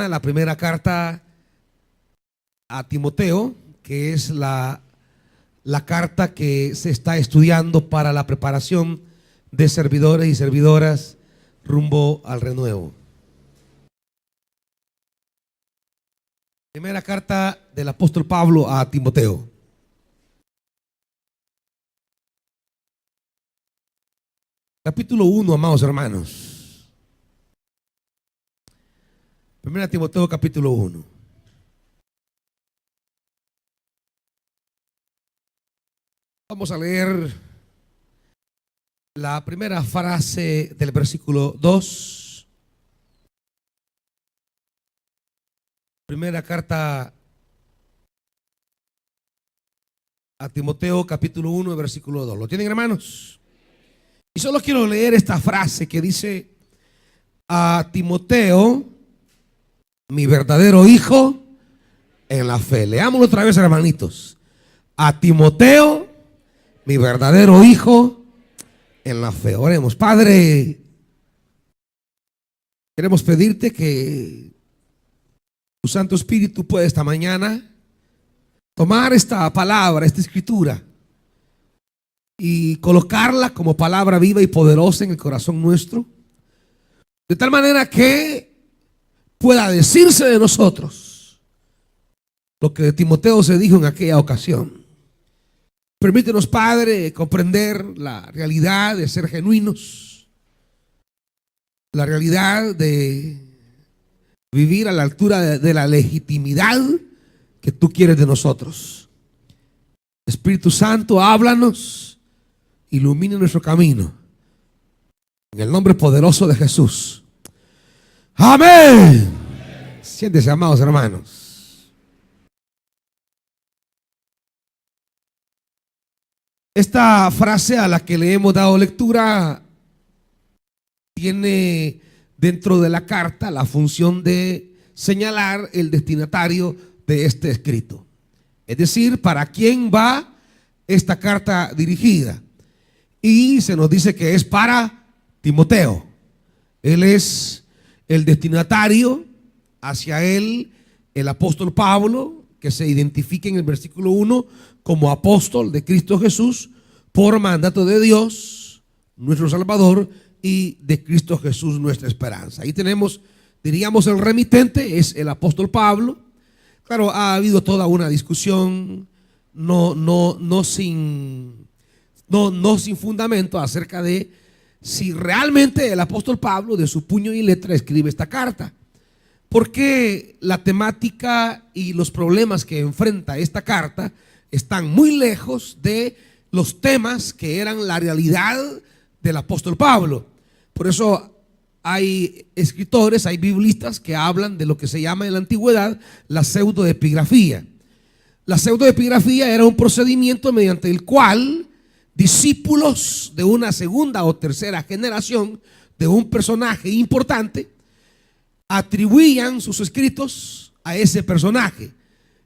la primera carta a Timoteo, que es la carta que se está estudiando para la preparación de servidores y servidoras rumbo al renuevo. Primera carta del apóstol Pablo a Timoteo. Capítulo 1, amados hermanos. Primera Timoteo, capítulo 1. Vamos a leer la primera frase del versículo 2. Primera carta a Timoteo, capítulo 1, versículo 2. ¿Lo tienen, hermanos? Y solo quiero leer esta frase que dice: a Timoteo, mi verdadero hijo en la fe. Leámoslo otra vez, hermanitos. A Timoteo, mi verdadero hijo en la fe. Oremos. Padre, queremos pedirte que tu Santo Espíritu pueda esta mañana tomar esta palabra, esta escritura, y colocarla como palabra viva y poderosa en el corazón nuestro, de tal manera que pueda decirse de nosotros lo que de Timoteo se dijo en aquella ocasión. Permítenos, Padre, comprender la realidad de ser genuinos, la realidad de vivir a la altura de la legitimidad que tú quieres de nosotros. Espíritu Santo, háblanos, ilumina nuestro camino, en el nombre poderoso de Jesús. Amén. Siéntese, amados hermanos. Esta frase a la que le hemos dado lectura tiene dentro de la carta la función de señalar el destinatario de este escrito, es decir, para quién va esta carta dirigida. Y se nos dice que es para Timoteo. Él es el destinatario. Hacia él el apóstol Pablo, que se identifica en el versículo 1 como apóstol de Cristo Jesús por mandato de Dios, nuestro Salvador, y de Cristo Jesús, nuestra esperanza. Ahí tenemos, diríamos, el remitente es el apóstol Pablo. Claro, ha habido toda una discusión no sin fundamento acerca de si realmente el apóstol Pablo de su puño y letra escribe esta carta, porque la temática y los problemas que enfrenta esta carta están muy lejos de los temas que eran la realidad del apóstol Pablo. Por eso hay escritores, hay biblistas que hablan de lo que se llama en la antigüedad la pseudoepigrafía. La pseudoepigrafía era un procedimiento mediante el cual discípulos de una segunda o tercera generación de un personaje importante atribuían sus escritos a ese personaje.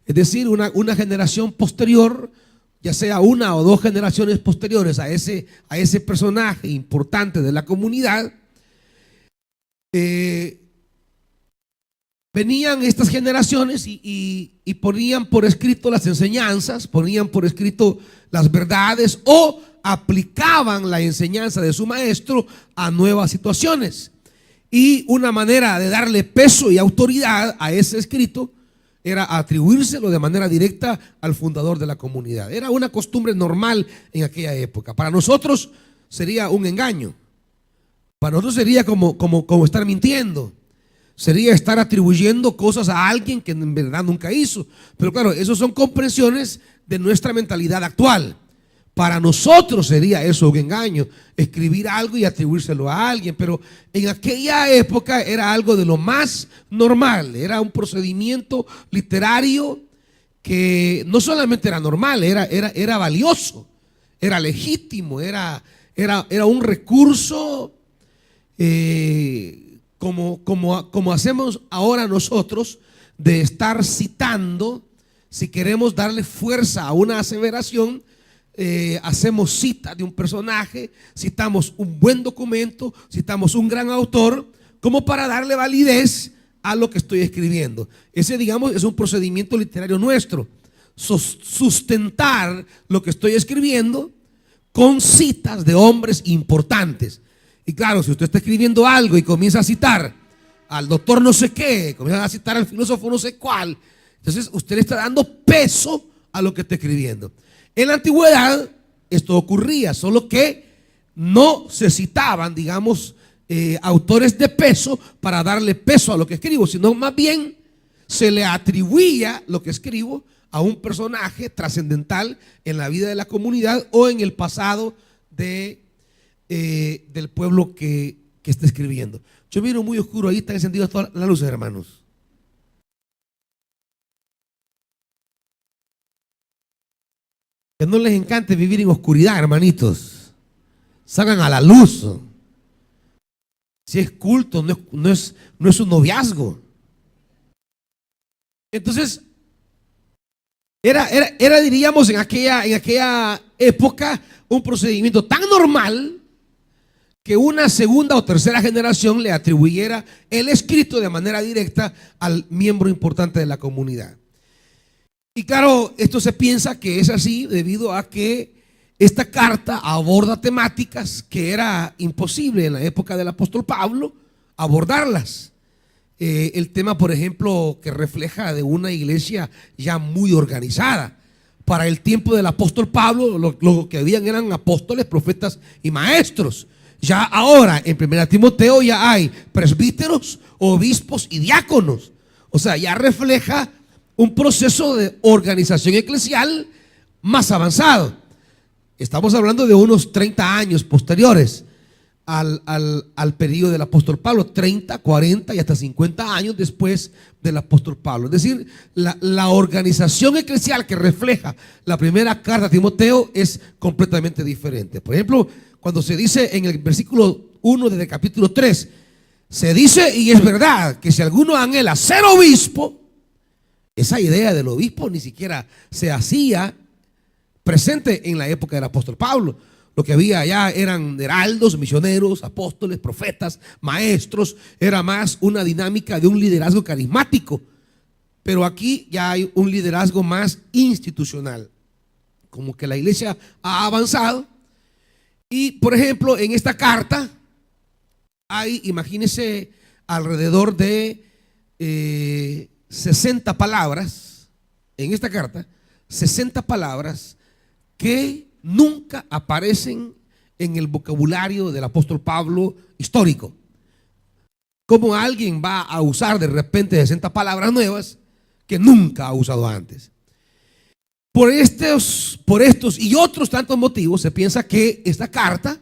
Es decir, una generación posterior, ya sea una o dos generaciones posteriores a ese personaje importante de la comunidad, venían estas generaciones y ponían por escrito las enseñanzas, ponían por escrito las verdades o aplicaban la enseñanza de su maestro a nuevas situaciones. Y una manera de darle peso y autoridad a ese escrito era atribuírselo de manera directa al fundador de la comunidad. Era una costumbre normal en aquella época. Para nosotros sería un engaño. Para nosotros sería como estar mintiendo. Sería estar atribuyendo cosas a alguien que en verdad nunca hizo. Pero claro, esas son comprensiones de nuestra mentalidad actual. Para nosotros sería eso un engaño, escribir algo y atribuírselo a alguien. Pero en aquella época era algo de lo más normal. Era un procedimiento literario que no solamente era normal, era valioso, era legítimo, era un recurso como hacemos ahora nosotros, de estar citando. Si queremos darle fuerza a una aseveración, hacemos cita de un personaje, citamos un buen documento, citamos un gran autor, como para darle validez a lo que estoy escribiendo. Ese, digamos, es un procedimiento literario nuestro. Sustentar lo que estoy escribiendo con citas de hombres importantes. Y claro, si usted está escribiendo algo y comienza a citar al doctor no sé qué, comienza a citar al filósofo no sé cuál, entonces usted le está dando peso a lo que está escribiendo. En la antigüedad esto ocurría, solo que no se citaban, digamos, autores de peso para darle peso a lo que escribo, sino más bien se le atribuía lo que escribo a un personaje trascendental en la vida de la comunidad o en el pasado del pueblo que está escribiendo. Yo miro muy oscuro, ahí están encendidas todas las luces, hermanos. Que no les encante vivir en oscuridad, hermanitos. Salgan a la luz. Si es culto, no es un noviazgo. Entonces, era diríamos, en aquella época, un procedimiento tan normal que una segunda o tercera generación le atribuyera el escrito de manera directa al miembro importante de la comunidad. Y claro, esto se piensa que es así debido a que esta carta aborda temáticas que era imposible en la época del apóstol Pablo abordarlas. El tema, por ejemplo, que refleja de una iglesia ya muy organizada. Para el tiempo del apóstol Pablo, lo que habían eran apóstoles, profetas y maestros. Ya ahora, en 1 Timoteo, ya hay presbíteros, obispos y diáconos. O sea, ya refleja un proceso de organización eclesial más avanzado. Estamos hablando de unos 30 años posteriores al periodo del apóstol Pablo, 30, 40 y hasta 50 años después del apóstol Pablo. Es decir, la organización eclesial que refleja la primera carta a Timoteo es completamente diferente. Por ejemplo, cuando se dice en el versículo 1 del capítulo 3, se dice, y es verdad, que si alguno anhela ser obispo, esa idea del obispo ni siquiera se hacía presente en la época del apóstol Pablo. Lo que había allá eran heraldos, misioneros, apóstoles, profetas, maestros. Era más una dinámica de un liderazgo carismático. Pero aquí ya hay un liderazgo más institucional. Como que la iglesia ha avanzado. Y por ejemplo, en esta carta hay, imagínense, alrededor de 60 palabras. En esta carta, 60 palabras que nunca aparecen en el vocabulario del apóstol Pablo histórico. ¿Cómo alguien va a usar de repente 60 palabras nuevas que nunca ha usado antes? Por estos y otros tantos motivos se piensa que esta carta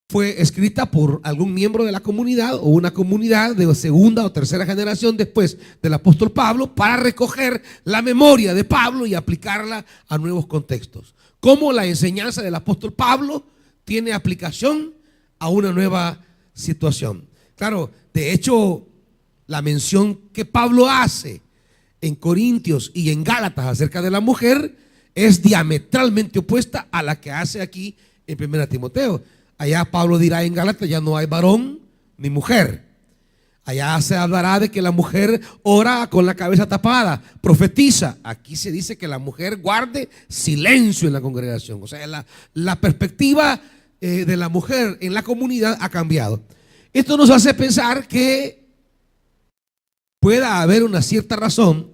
fue escrita por algún miembro de la comunidad o una comunidad de segunda o tercera generación después del apóstol Pablo para recoger la memoria de Pablo y aplicarla a nuevos contextos. Cómo la enseñanza del apóstol Pablo tiene aplicación a una nueva situación. Claro, de hecho, la mención que Pablo hace en Corintios y en Gálatas acerca de la mujer es diametralmente opuesta a la que hace aquí en 1 Timoteo. Allá Pablo dirá en Gálatas, ya no hay varón ni mujer. Allá se hablará de que la mujer ora con la cabeza tapada, profetiza. Aquí se dice que la mujer guarde silencio en la congregación. O sea, la perspectiva de la mujer en la comunidad ha cambiado. Esto nos hace pensar que pueda haber una cierta razón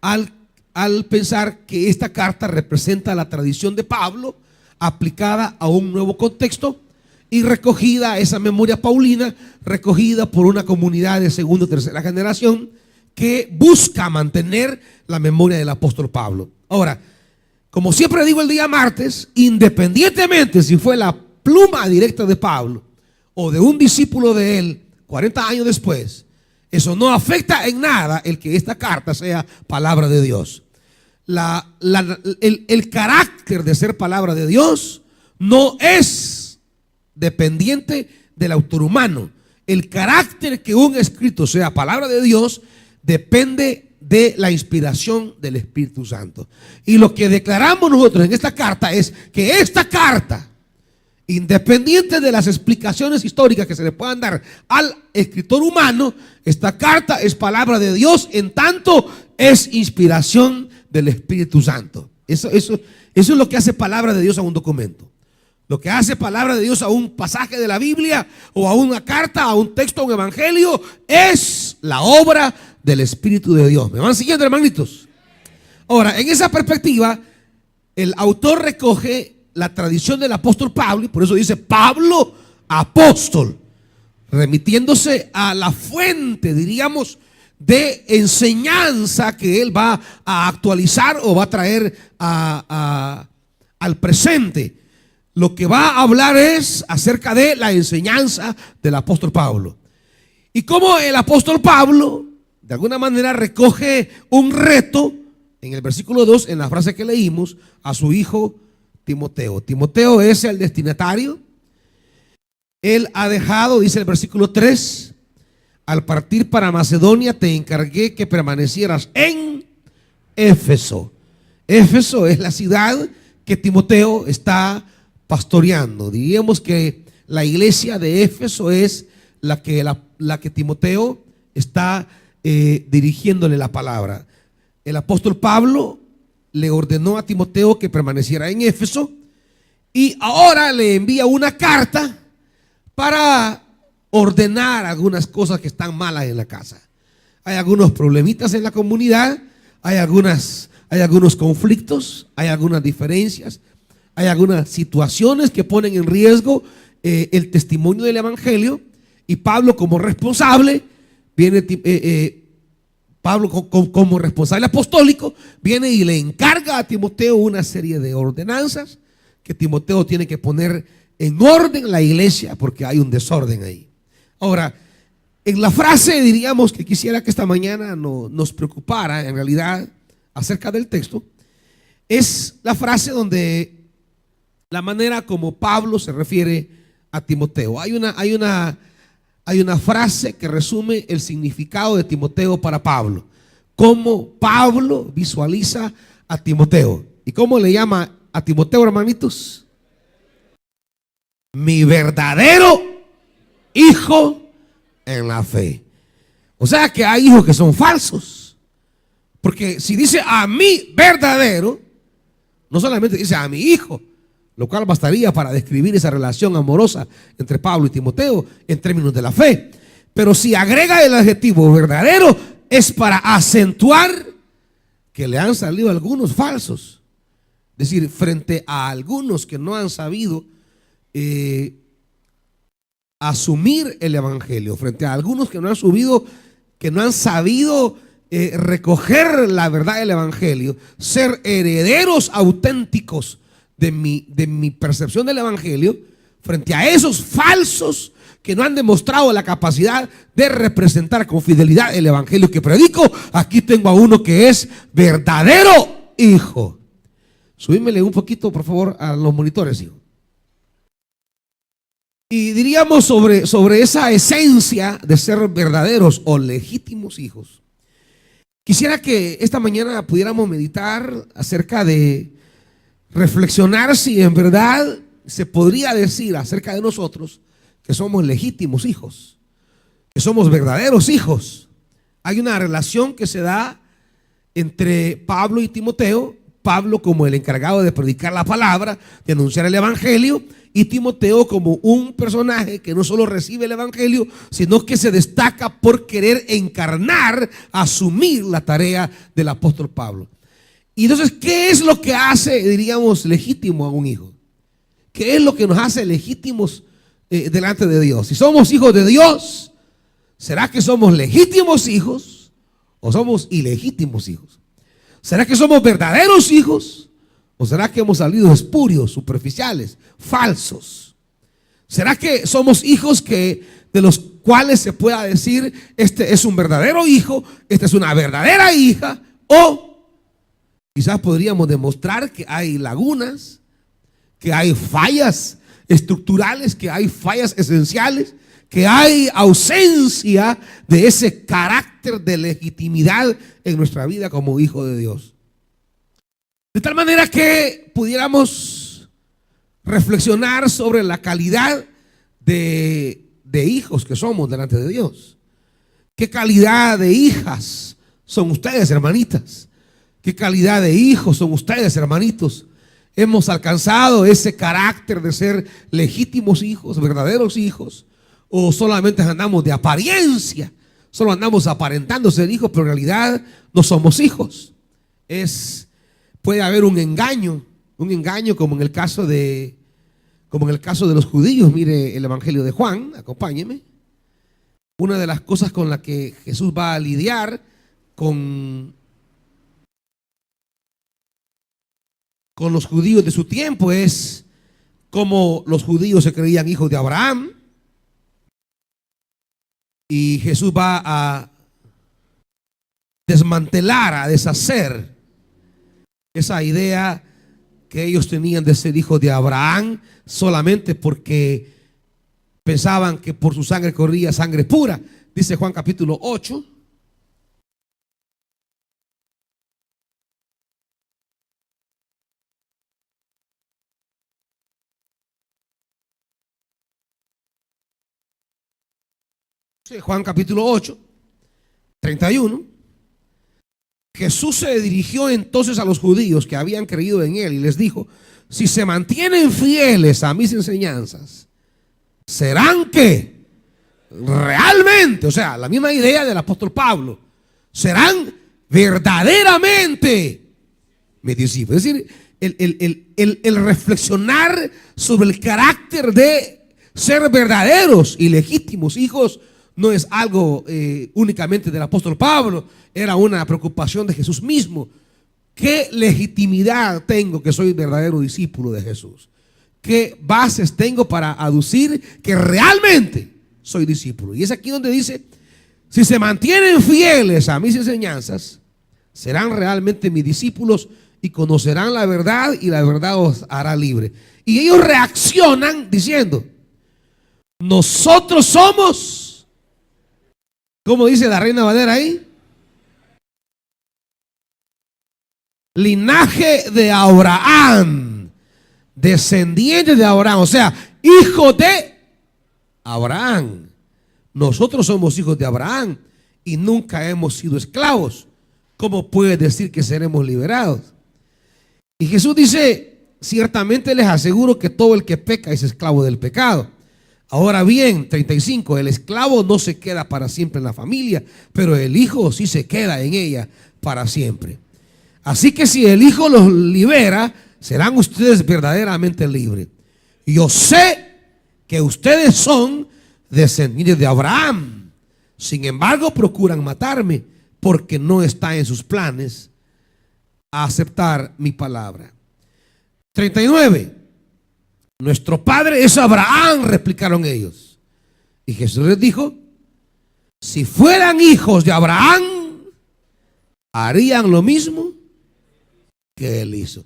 al pensar que esta carta representa la tradición de Pablo aplicada a un nuevo contexto y recogida, esa memoria paulina, recogida por una comunidad de segunda o tercera generación que busca mantener la memoria del apóstol Pablo. Ahora, como siempre digo el día martes, independientemente si fue la pluma directa de Pablo o de un discípulo de él 40 años después, eso no afecta en nada el que esta carta sea palabra de Dios. El carácter de ser palabra de Dios no es dependiente del autor humano. El carácter que un escrito sea palabra de Dios depende de la inspiración del Espíritu Santo. Y lo que declaramos nosotros en esta carta es que esta carta Independiente de las explicaciones históricas que se le puedan dar al escritor humano, esta carta es palabra de Dios, en tanto es inspiración del Espíritu Santo. Eso es lo que hace palabra de Dios a un documento. Lo que hace palabra de Dios a un pasaje de la Biblia, o a una carta, a un texto, a un evangelio, es la obra del Espíritu de Dios. ¿Me van siguiendo, hermanitos? Ahora, en esa perspectiva, el autor recoge la tradición del apóstol Pablo, y por eso dice Pablo, apóstol, remitiéndose a la fuente, diríamos, de enseñanza que él va a actualizar o va a traer al presente. Lo que va a hablar es acerca de la enseñanza del apóstol Pablo. Y cómo el apóstol Pablo, de alguna manera, recoge un reto en el versículo 2, en la frase que leímos, a su hijo Timoteo. Timoteo es el destinatario. Él ha dejado, dice el versículo 3, al partir para Macedonia te encargué que permanecieras en Éfeso. Éfeso es la ciudad que Timoteo está pastoreando. Diríamos que la iglesia de Éfeso es la que Timoteo está dirigiéndole la palabra. El apóstol Pablo le ordenó a Timoteo que permaneciera en Éfeso, y ahora le envía una carta para ordenar algunas cosas que están malas en la casa. Hay algunos problemitas en la comunidad, hay algunos conflictos, hay algunas diferencias, hay algunas situaciones que ponen en riesgo el testimonio del evangelio, y Pablo, como responsable, Pablo, como responsable apostólico, viene y le encarga a Timoteo una serie de ordenanzas que Timoteo tiene que poner en orden la iglesia, porque hay un desorden ahí. Ahora, en la frase, diríamos, que quisiera que esta mañana nos preocupara en realidad acerca del texto, es la frase donde la manera como Pablo se refiere a Timoteo. Hay una frase que resume el significado de Timoteo para Pablo. Cómo Pablo visualiza a Timoteo. ¿Y cómo le llama a Timoteo, hermanitos? Mi verdadero hijo en la fe. O sea que hay hijos que son falsos. Porque si dice a mi verdadero, no solamente dice a mi hijo, lo cual bastaría para describir esa relación amorosa entre Pablo y Timoteo en términos de la fe. Pero si agrega el adjetivo verdadero, es para acentuar que le han salido algunos falsos. Es decir, frente a algunos que no han sabido asumir el evangelio, frente a algunos que no han sabido recoger la verdad del evangelio, ser herederos auténticos de mi percepción del evangelio, frente a esos falsos que no han demostrado la capacidad de representar con fidelidad el evangelio que predico, aquí tengo a uno que es verdadero hijo. Subímele un poquito, por favor, a los monitores, hijo. Y diríamos sobre esa esencia de ser verdaderos o legítimos hijos. Quisiera que esta mañana pudiéramos meditar acerca de reflexionar si en verdad se podría decir acerca de nosotros que somos legítimos hijos, que somos verdaderos hijos. Hay una relación que se da entre Pablo y Timoteo. Pablo como el encargado de predicar la palabra, de anunciar el evangelio, y Timoteo como un personaje que no solo recibe el evangelio, sino que se destaca por querer encarnar, asumir la tarea del apóstol Pablo. Y entonces, ¿qué es lo que hace, diríamos, legítimo a un hijo? ¿Qué es lo que nos hace legítimos delante de Dios? Si somos hijos de Dios, ¿será que somos legítimos hijos o somos ilegítimos hijos? ¿Será que somos verdaderos hijos o será que hemos salido espurios, superficiales, falsos? ¿Será que somos hijos de los cuales se pueda decir este es un verdadero hijo, esta es una verdadera hija? O quizás podríamos demostrar que hay lagunas, que hay fallas estructurales, que hay fallas esenciales, que hay ausencia de ese carácter de legitimidad en nuestra vida como hijo de Dios. De tal manera que pudiéramos reflexionar sobre la calidad de hijos que somos delante de Dios. ¿Qué calidad de hijas son ustedes, hermanitas? ¿Qué calidad de hijos son ustedes, hermanitos? ¿Hemos alcanzado ese carácter de ser legítimos hijos, verdaderos hijos? ¿O solamente andamos de apariencia? Solo andamos aparentando ser hijos, pero en realidad no somos hijos. Puede haber un engaño como en el caso de los judíos. Mire el Evangelio de Juan, acompáñeme. Una de las cosas con las que Jesús va a lidiar con los judíos de su tiempo es cómo los judíos se creían hijos de Abraham. Y Jesús va a desmantelar, a deshacer esa idea que ellos tenían de ser hijos de Abraham solamente porque pensaban que por su sangre corría sangre pura. Dice Juan capítulo 8. Juan capítulo 8, 31. Jesús se dirigió entonces a los judíos que habían creído en él y les dijo: si se mantienen fieles a mis enseñanzas, serán que realmente, o sea, la misma idea del apóstol Pablo, serán verdaderamente mis discípulos. Es decir, el reflexionar sobre el carácter de ser verdaderos y legítimos hijos no es algo únicamente del apóstol Pablo, era una preocupación de Jesús mismo. ¿Qué legitimidad tengo que soy verdadero discípulo de Jesús? ¿Qué bases tengo para aducir que realmente soy discípulo? Y es aquí donde dice: si se mantienen fieles a mis enseñanzas, serán realmente mis discípulos y conocerán la verdad y la verdad os hará libre. Y ellos reaccionan diciendo: nosotros somos, ¿cómo dice la Reina Valera ahí? Linaje de Abraham, descendiente de Abraham, o sea, hijo de Abraham. Nosotros somos hijos de Abraham y nunca hemos sido esclavos. ¿Cómo puede decir que seremos liberados? Y Jesús dice: ciertamente les aseguro que todo el que peca es esclavo del pecado. Ahora bien, 35, el esclavo no se queda para siempre en la familia, pero el hijo sí se queda en ella para siempre. Así que si el hijo los libera, serán ustedes verdaderamente libres. Yo sé que ustedes son descendientes de Abraham. Sin embargo, procuran matarme porque no está en sus planes aceptar mi palabra. 39. Nuestro padre es Abraham, replicaron ellos. Y Jesús les dijo: si fueran hijos de Abraham, harían lo mismo que él hizo.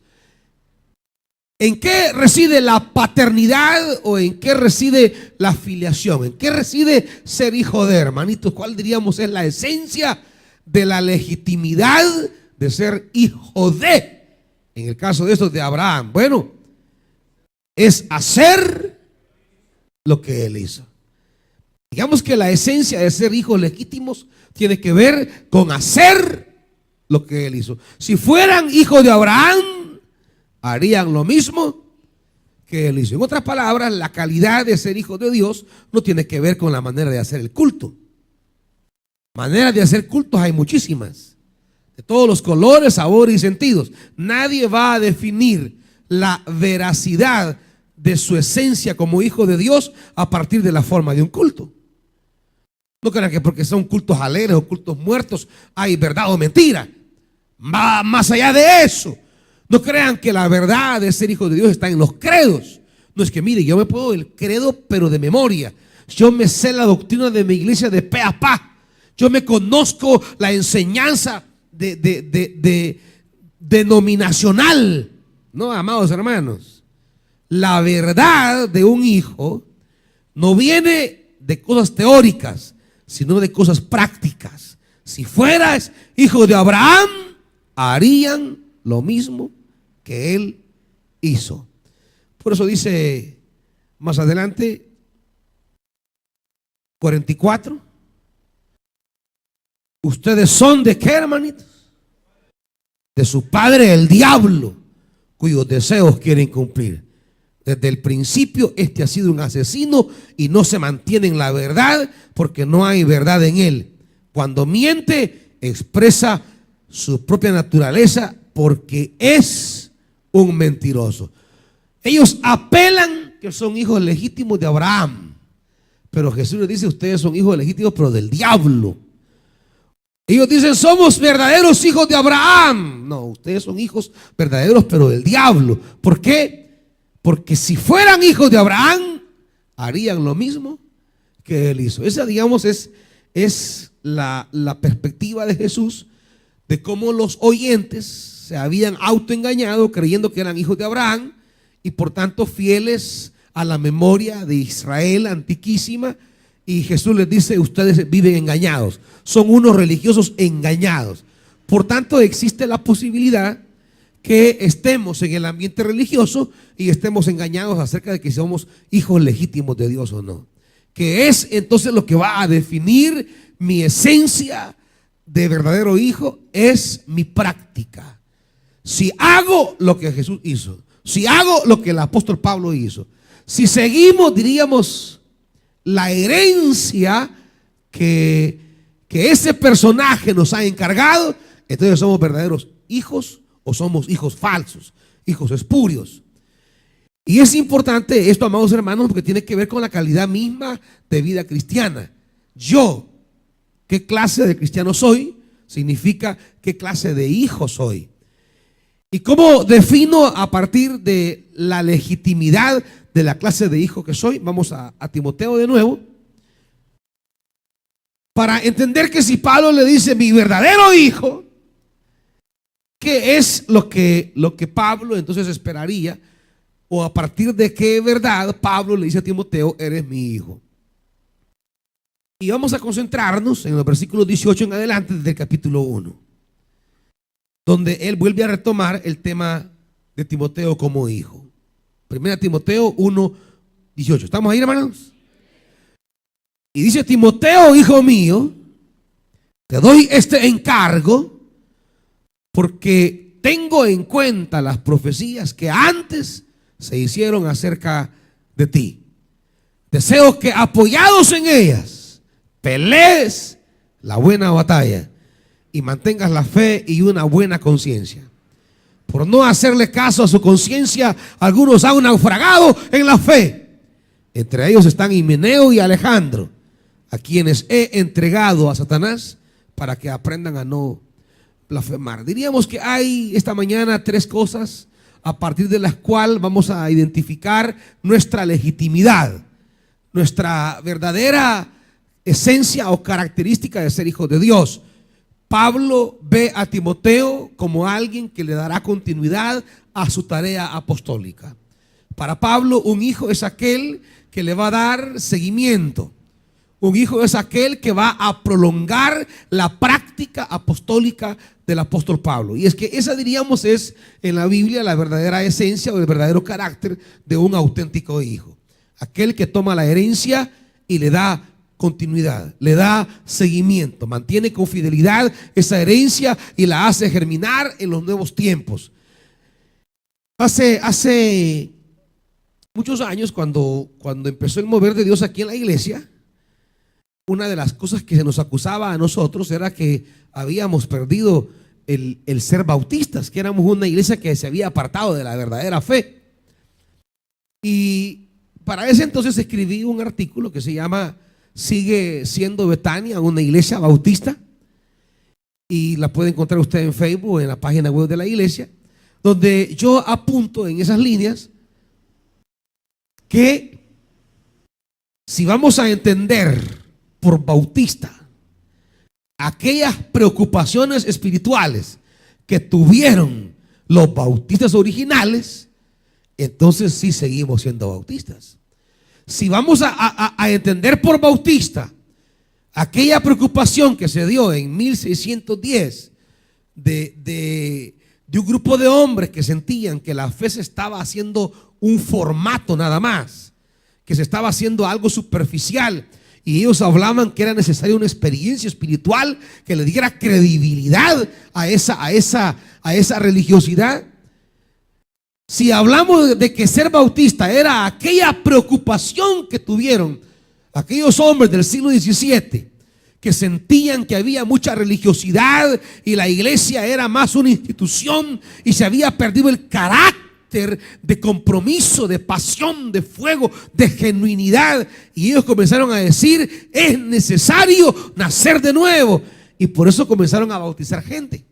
¿En qué reside la paternidad o en qué reside la filiación? ¿En qué reside ser hijo de, hermanitos? ¿Cuál diríamos es la esencia de la legitimidad de ser hijo de? En el caso de estos de Abraham, bueno, es hacer lo que él hizo. Digamos que la esencia de ser hijos legítimos tiene que ver con hacer lo que él hizo. Si fueran hijos de Abraham, harían lo mismo que él hizo. En otras palabras, la calidad de ser hijo de Dios no tiene que ver con la manera de hacer el culto. Maneras de hacer cultos hay muchísimas, de todos los colores, sabores y sentidos. Nadie va a definir la veracidad de su esencia como hijo de Dios a partir de la forma de un culto. No crean que porque son cultos alegres o cultos muertos hay verdad o mentira. Va más allá de eso. No crean que la verdad de ser hijo de Dios está en los credos. No es que, mire, yo me puedo el credo pero de memoria. Yo me sé la doctrina de mi iglesia de pe a pa. Yo me conozco la enseñanza denominacional. No, amados hermanos. La verdad de un hijo no viene de cosas teóricas, sino de cosas prácticas. Si fueras hijo de Abraham, harían lo mismo que él hizo. Por eso dice más adelante, 44. Ustedes son de qué, hermanitos? De su padre el diablo, cuyos deseos quieren cumplir. Desde el principio este ha sido un asesino y no se mantiene en la verdad porque no hay verdad en él. Cuando miente, expresa su propia naturaleza porque es un mentiroso. Ellos apelan que son hijos legítimos de Abraham, pero Jesús les dice: ustedes son hijos legítimos pero del diablo. Ellos dicen: somos verdaderos hijos de Abraham. No, ustedes son hijos verdaderos pero del diablo. ¿Por qué? Porque si fueran hijos de Abraham, harían lo mismo que él hizo. Esa, digamos, es la perspectiva de Jesús de cómo los oyentes se habían autoengañado creyendo que eran hijos de Abraham y por tanto fieles a la memoria de Israel antiquísima. Y Jesús les dice: ustedes viven engañados, son unos religiosos engañados. Por tanto, existe la posibilidad que estemos en el ambiente religioso y estemos engañados acerca de que somos hijos legítimos de Dios o no. Que es entonces lo que va a definir mi esencia de verdadero hijo, es mi práctica. Si hago lo que Jesús hizo, si hago lo que el apóstol Pablo hizo, si seguimos, diríamos, la herencia que ese personaje nos ha encargado, entonces somos verdaderos hijos o somos hijos falsos, hijos espurios. Y es importante esto, amados hermanos, porque tiene que ver con la calidad misma de vida cristiana. Yo, ¿qué clase de cristiano soy? Significa qué clase de hijo soy. ¿Y cómo defino a partir de la legitimidad de la clase de hijo que soy? Vamos a Timoteo de nuevo, para entender que si Pablo le dice mi verdadero hijo, ¿qué es lo que Pablo entonces esperaría? O a partir de qué verdad Pablo le dice a Timoteo: eres mi hijo. Y vamos a concentrarnos en los versículos 18 en adelante del capítulo 1, donde él vuelve a retomar el tema de Timoteo como hijo. Primera Timoteo 1, 18. ¿Estamos ahí, hermanos? Y dice: Timoteo, hijo mío, te doy este encargo porque tengo en cuenta las profecías que antes se hicieron acerca de ti. Deseo que, apoyados en ellas, pelees la buena batalla y mantengas la fe y una buena conciencia. Por no hacerle caso a su conciencia, algunos han naufragado en la fe. Entre ellos están Himeneo y Alejandro, a quienes he entregado a Satanás para que aprendan a no blasfemar. Diríamos que hay esta mañana tres cosas a partir de las cuales vamos a identificar nuestra legitimidad, nuestra verdadera esencia o característica de ser hijos de Dios. Pablo ve a Timoteo como alguien que le dará continuidad a su tarea apostólica. Para Pablo, un hijo es aquel que le va a dar seguimiento. Un hijo es aquel que va a prolongar la práctica apostólica del apóstol Pablo. Y es que esa, diríamos, es en la Biblia la verdadera esencia o el verdadero carácter de un auténtico hijo. Aquel que toma la herencia y le da continuidad, le da seguimiento, mantiene con fidelidad esa herencia y la hace germinar en los nuevos tiempos. Hace muchos años, cuando empezó el mover de Dios aquí en la iglesia, una de las cosas que se nos acusaba a nosotros era que habíamos perdido el ser bautistas, que éramos una iglesia que se había apartado de la verdadera fe. Y para ese entonces escribí un artículo que se llama ¿Sigue siendo Betania una iglesia bautista? Y la puede encontrar usted en Facebook o en la página web de la iglesia, donde yo apunto en esas líneas que si vamos a entender por bautista aquellas preocupaciones espirituales que tuvieron los bautistas originales, entonces sí seguimos siendo bautistas. Si vamos a entender por bautista aquella preocupación que se dio en 1610 de de un grupo de hombres que sentían que la fe se estaba haciendo un formato nada más, que se estaba haciendo algo superficial, y ellos hablaban que era necesaria una experiencia espiritual que le diera credibilidad a esa religiosidad. Si hablamos de que ser bautista era aquella preocupación que tuvieron aquellos hombres del siglo XVII, que sentían que había mucha religiosidad y la iglesia era más una institución y se había perdido el carácter de compromiso, de pasión, de fuego, de genuinidad, y ellos comenzaron a decir: es necesario nacer de nuevo. Y por eso comenzaron a bautizar gente,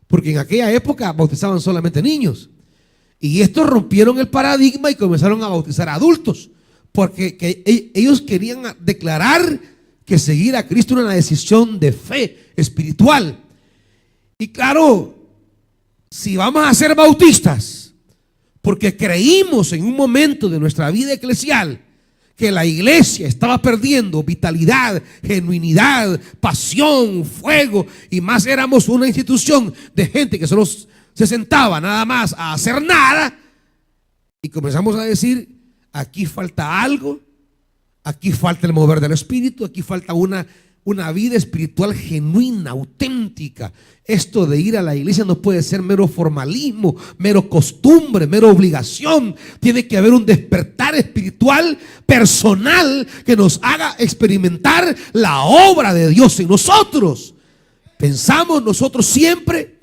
porque en aquella época bautizaban solamente niños, y estos rompieron el paradigma y comenzaron a bautizar a adultos, porque ellos querían declarar que seguir a Cristo era una decisión de fe espiritual. Y claro, si vamos a ser bautistas porque creímos en un momento de nuestra vida eclesial que la iglesia estaba perdiendo vitalidad, genuinidad, pasión, fuego, y más éramos una institución de gente que solo se sentaba nada más a hacer nada, y comenzamos a decir: aquí falta algo, aquí falta el mover del Espíritu, aquí falta una vida espiritual genuina, auténtica. Esto de ir a la iglesia no puede ser mero formalismo, mero costumbre, mera obligación. Tiene que haber un despertar espiritual personal que nos haga experimentar la obra de Dios en nosotros. Pensamos nosotros siempre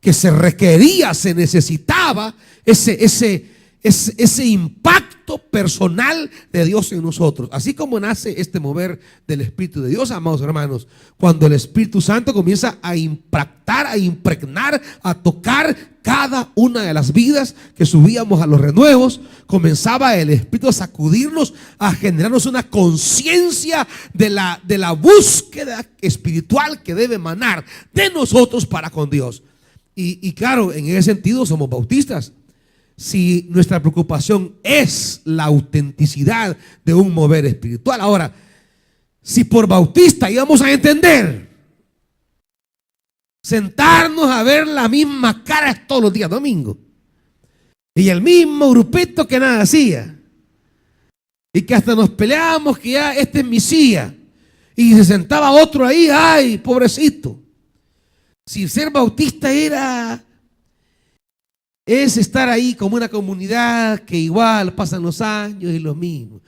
que se requería, se necesitaba ese impacto personal de Dios en nosotros. Así como nace este mover del Espíritu de Dios, amados hermanos, cuando el Espíritu Santo comienza a impactar, a impregnar, a tocar cada una de las vidas que subíamos a los renuevos, comenzaba el Espíritu a sacudirnos, a generarnos una conciencia de la búsqueda espiritual que debe emanar de nosotros para con Dios. Y claro, en ese sentido somos bautistas. Si nuestra preocupación es la autenticidad de un mover espiritual. Ahora, si por bautista íbamos a entender sentarnos a ver la misma cara todos los días domingo, y el mismo grupito que nada hacía, y que hasta nos peleábamos que ya este es Mesías, y se sentaba otro ahí, ay, pobrecito. Si ser bautista es estar ahí como una comunidad que igual pasan los años y los mismos,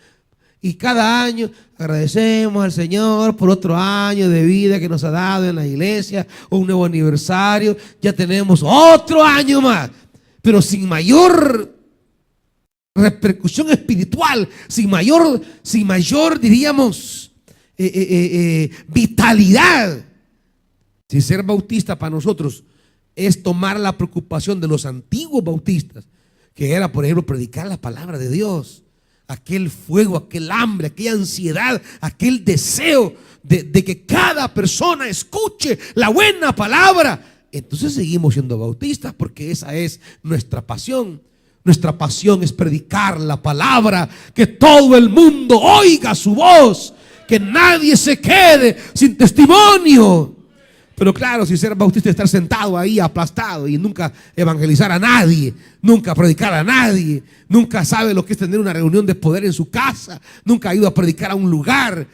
y cada año agradecemos al Señor por otro año de vida que nos ha dado en la iglesia, un nuevo aniversario, ya tenemos otro año más, pero sin mayor repercusión espiritual, sin mayor diríamos vitalidad. Si ser bautista para nosotros es tomar la preocupación de los antiguos bautistas, que era, por ejemplo, predicar la palabra de Dios, aquel fuego, aquel hambre, aquella ansiedad, aquel deseo de que cada persona escuche la buena palabra, entonces seguimos siendo bautistas, porque esa es nuestra pasión. Nuestra pasión es predicar la palabra, que todo el mundo oiga su voz, que nadie se quede sin testimonio. Pero claro, si ser bautista es estar sentado ahí aplastado y nunca evangelizar a nadie, nunca predicar a nadie, nunca sabe lo que es tener una reunión de poder en su casa, nunca ha ido a predicar a un lugar,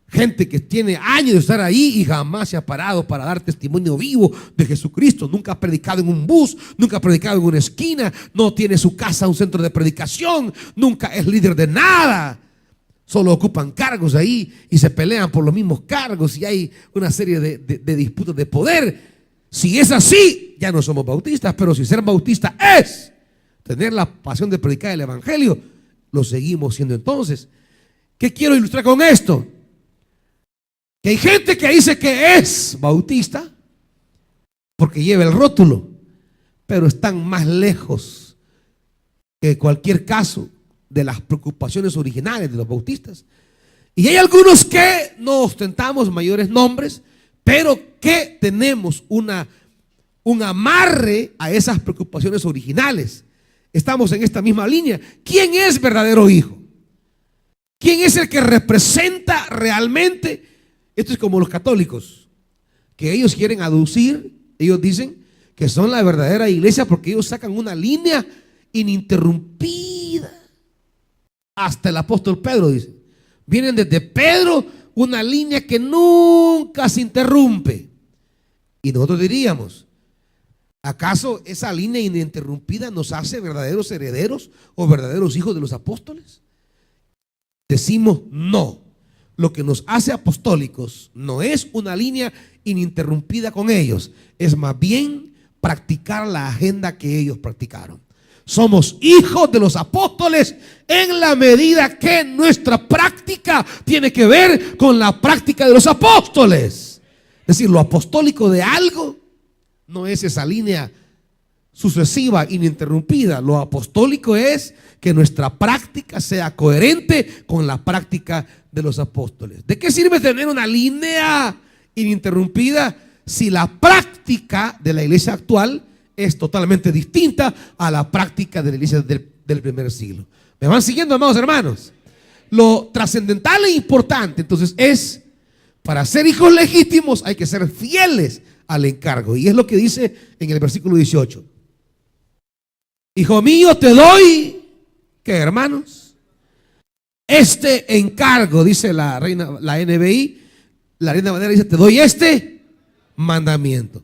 gente que tiene años de estar ahí y jamás se ha parado para dar testimonio vivo de Jesucristo, nunca ha predicado en un bus, nunca ha predicado en una esquina, no tiene su casa un centro de predicación, nunca es líder de nada. Solo ocupan cargos ahí y se pelean por los mismos cargos y hay una serie de disputas de poder. Si es así, ya no somos bautistas. Pero si ser bautista es tener la pasión de predicar el evangelio, lo seguimos siendo entonces. ¿Qué quiero ilustrar con esto? Que hay gente que dice que es bautista porque lleva el rótulo, pero están más lejos que cualquier caso de las preocupaciones originales de los bautistas. Y hay algunos que no ostentamos mayores nombres, pero que tenemos un amarre a esas preocupaciones originales. Estamos en esta misma línea. ¿Quién es verdadero hijo? ¿Quién es el que representa realmente? Esto es como los católicos, que ellos quieren aducir, ellos dicen que son la verdadera iglesia, porque ellos sacan una línea ininterrumpida hasta el apóstol Pedro, dice. Vienen desde Pedro, una línea que nunca se interrumpe. Y nosotros diríamos, ¿acaso esa línea ininterrumpida nos hace verdaderos herederos o verdaderos hijos de los apóstoles? Decimos no. Lo que nos hace apostólicos no es una línea ininterrumpida con ellos, es más bien practicar la agenda que ellos practicaron. Somos hijos de los apóstoles en la medida que nuestra práctica tiene que ver con la práctica de los apóstoles. Es decir, lo apostólico de algo no es esa línea sucesiva, ininterrumpida. Lo apostólico es que nuestra práctica sea coherente con la práctica de los apóstoles. ¿De qué sirve tener una línea ininterrumpida si la práctica de la iglesia actual es totalmente distinta a la práctica de la iglesia del primer siglo? ¿Me van siguiendo, amados hermanos? Lo trascendental e importante entonces es, para ser hijos legítimos hay que ser fieles al encargo. Y es lo que dice en el versículo 18. Hijo mío, te doy, ¿qué, hermanos? Este encargo, dice la NBI, la Reina Valera dice, te doy este mandamiento.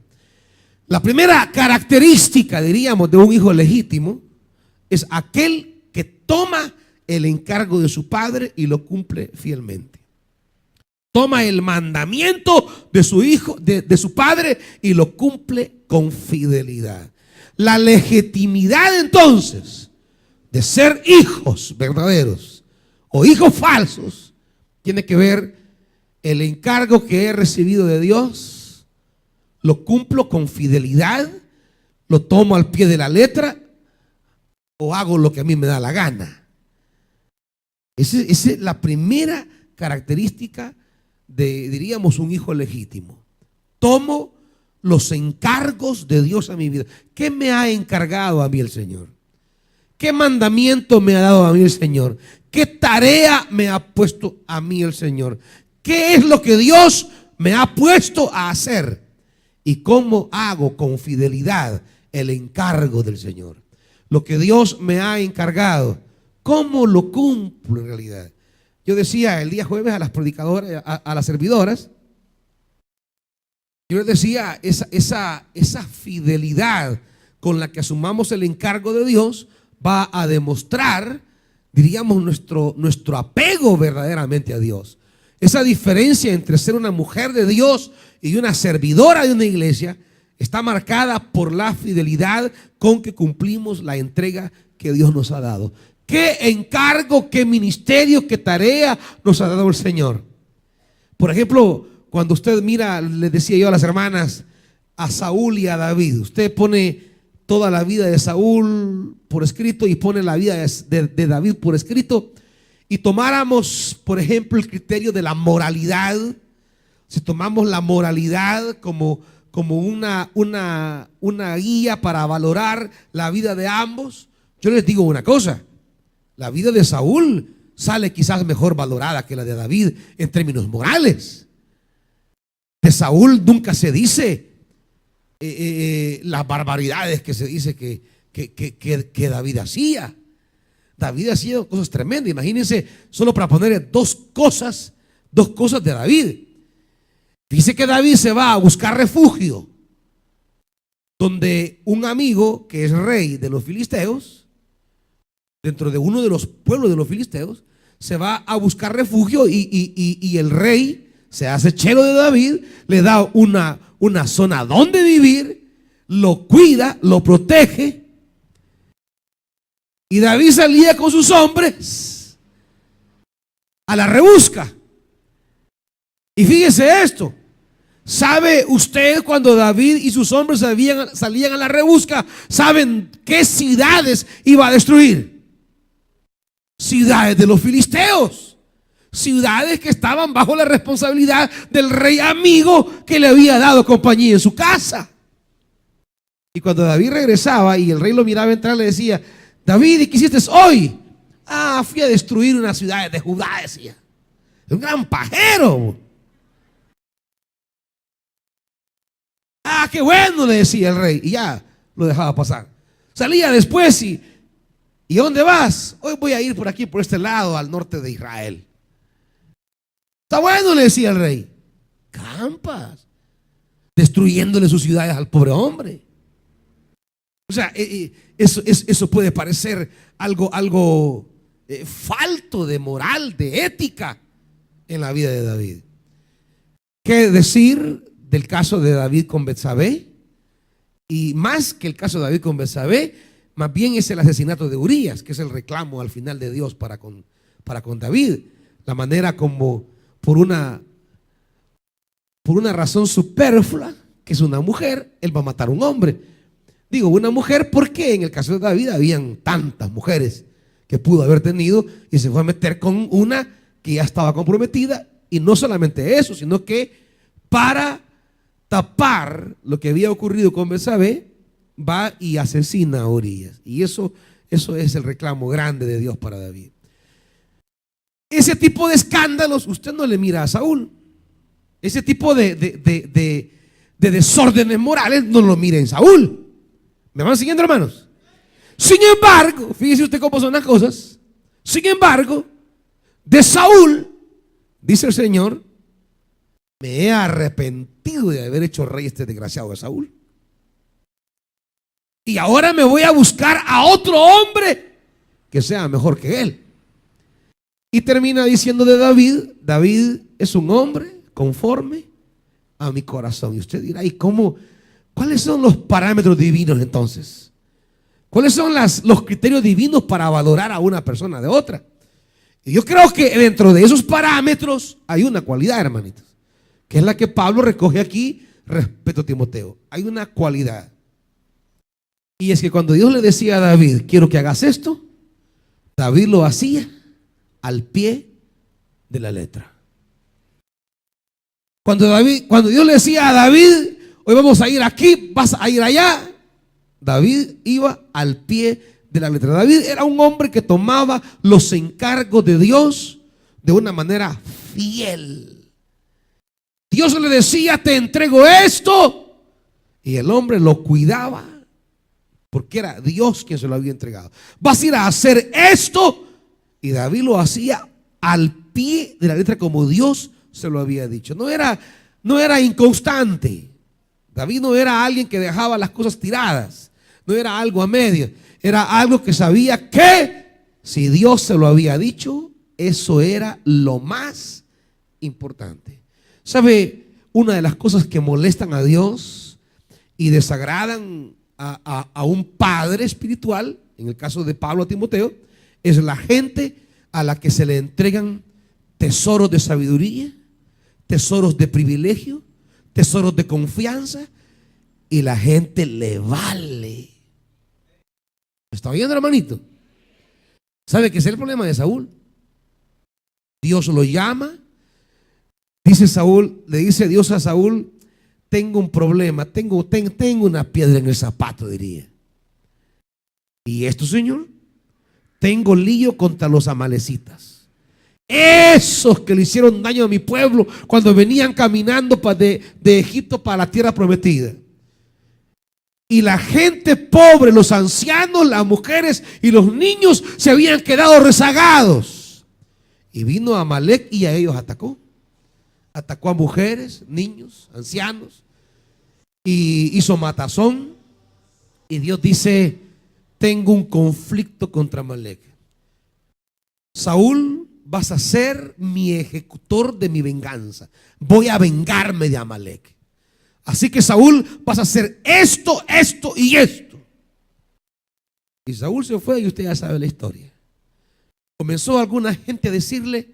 La primera característica, diríamos, de un hijo legítimo es aquel que toma el encargo de su padre y lo cumple fielmente. Toma el mandamiento de su hijo, de su padre, y lo cumple con fidelidad. La legitimidad entonces de ser hijos verdaderos o hijos falsos tiene que ver el encargo que he recibido de Dios, lo cumplo con fidelidad, lo tomo al pie de la letra o hago lo que a mí me da la gana. Esa es la primera característica de, diríamos, un hijo legítimo. Tomo los encargos de Dios a mi vida. ¿Qué me ha encargado a mí el Señor? ¿Qué mandamiento me ha dado a mí el Señor? ¿Qué tarea me ha puesto a mí el Señor? ¿Qué es lo que Dios me ha puesto a hacer? ¿Y cómo hago con fidelidad el encargo del Señor? Lo que Dios me ha encargado, ¿cómo lo cumplo en realidad? Yo decía el día jueves a las predicadoras, a las servidoras, yo les decía, esa fidelidad con la que asumamos el encargo de Dios va a demostrar, diríamos, nuestro apego verdaderamente a Dios. Esa diferencia entre ser una mujer de Dios y una servidora de una iglesia está marcada por la fidelidad con que cumplimos la entrega que Dios nos ha dado. ¿Qué encargo, qué ministerio, qué tarea nos ha dado el Señor? Por ejemplo, cuando usted mira, les decía yo a las hermanas, a Saúl y a David, usted pone toda la vida de Saúl por escrito y pone la vida de David por escrito, y tomáramos, por ejemplo, el criterio de la moralidad, si tomamos la moralidad como una guía para valorar la vida de ambos, yo les digo una cosa: la vida de Saúl sale quizás mejor valorada que la de David en términos morales. De Saúl nunca se dice las barbaridades que se dice que David hacía. David hacía cosas tremendas. Imagínense, solo para poner dos cosas de David. Dice que David se va a buscar refugio donde un amigo que es rey de los filisteos, dentro de uno de los pueblos de los filisteos, se va a buscar refugio y el rey se hace chero de David, le da una zona donde vivir, lo cuida, lo protege. Y David salía con sus hombres a la rebusca. Y fíjese esto: ¿sabe usted cuando David y sus hombres salían a la rebusca? ¿Saben qué ciudades iba a destruir? Ciudades de los filisteos, ciudades que estaban bajo la responsabilidad del rey amigo que le había dado compañía en su casa. Y cuando David regresaba y el rey lo miraba entrar, le decía: David, ¿y qué hiciste hoy? Fui a destruir unas ciudades de Judá, decía. Un gran pajero. Ah, qué bueno, le decía el rey, y ya lo dejaba pasar. Salía después ¿y a dónde vas? Hoy voy a ir por aquí, por este lado, al norte de Israel. Está bueno, le decía el rey. Campas, destruyéndole sus ciudades al pobre hombre. O sea, eso puede parecer algo falto de moral, de ética en la vida de David. ¿Qué decir del caso de David con Betsabé? Y más que el caso de David con Betsabé, más bien es el asesinato de Urías, que es el reclamo al final de Dios para con David. La manera como por una razón superflua, que es una mujer, él va a matar a un hombre. Digo una mujer porque en el caso de David habían tantas mujeres que pudo haber tenido y se fue a meter con una que ya estaba comprometida. Y no solamente eso, sino que para tapar lo que había ocurrido con Betsabé, va y asesina a Urías. Y eso es el reclamo grande de Dios para David. Ese tipo de escándalos usted no le mira a Saúl. Ese tipo de desórdenes morales no lo mira en Saúl. ¿Me van siguiendo, hermanos? Sin embargo, fíjese usted cómo son las cosas. Sin embargo, de Saúl, dice el Señor, me he arrepentido de haber hecho rey este desgraciado de Saúl. Y ahora me voy a buscar a otro hombre que sea mejor que él. Y termina diciendo de David: David es un hombre conforme a mi corazón. Y usted dirá: ¿y cómo? ¿Cuáles son los parámetros divinos entonces? ¿Cuáles son los criterios divinos para valorar a una persona de otra? Y yo creo que dentro de esos parámetros hay una cualidad, hermanitos, que es la que Pablo recoge aquí respecto a Timoteo. Hay una cualidad. Y es que cuando Dios le decía a David: quiero que hagas esto, David lo hacía al pie de la letra. Cuando Dios le decía a David: hoy vamos a ir aquí, vas a ir allá, David iba al pie de la letra. David era un hombre que tomaba los encargos de Dios de una manera fiel. Dios le decía: te entrego esto, y el hombre lo cuidaba porque era Dios quien se lo había entregado. Vas a ir a hacer esto, y David lo hacía al pie de la letra como Dios se lo había dicho. No era inconstante. David no era alguien que dejaba las cosas tiradas. No era algo a medio. Era algo que sabía que si Dios se lo había dicho, eso era lo más importante. ¿Sabe? Una de las cosas que molestan a Dios y desagradan a un padre espiritual, en el caso de Pablo a Timoteo, es la gente a la que se le entregan tesoros de sabiduría, tesoros de privilegio, tesoros de confianza, y la gente le vale. ¿Está oyendo, hermanito? ¿Sabe qué es el problema de Saúl? Dios lo llama, le dice Dios a Saúl: tengo un problema, tengo una piedra en el zapato, diría. ¿Y esto, Señor? Tengo lío contra los amalecitas, esos que le hicieron daño a mi pueblo cuando venían caminando de Egipto para la tierra prometida. Y la gente pobre, los ancianos, las mujeres y los niños se habían quedado rezagados. Y vino Amalec y a ellos atacó. Atacó a mujeres, niños, ancianos, y hizo matazón. Y Dios dice: tengo un conflicto contra Amalec. Saúl, vas a ser mi ejecutor de mi venganza. Voy a vengarme de Amalec. Así que, Saúl, vas a hacer esto, esto y esto. Y Saúl se fue, y usted ya sabe la historia. Comenzó alguna gente a decirle: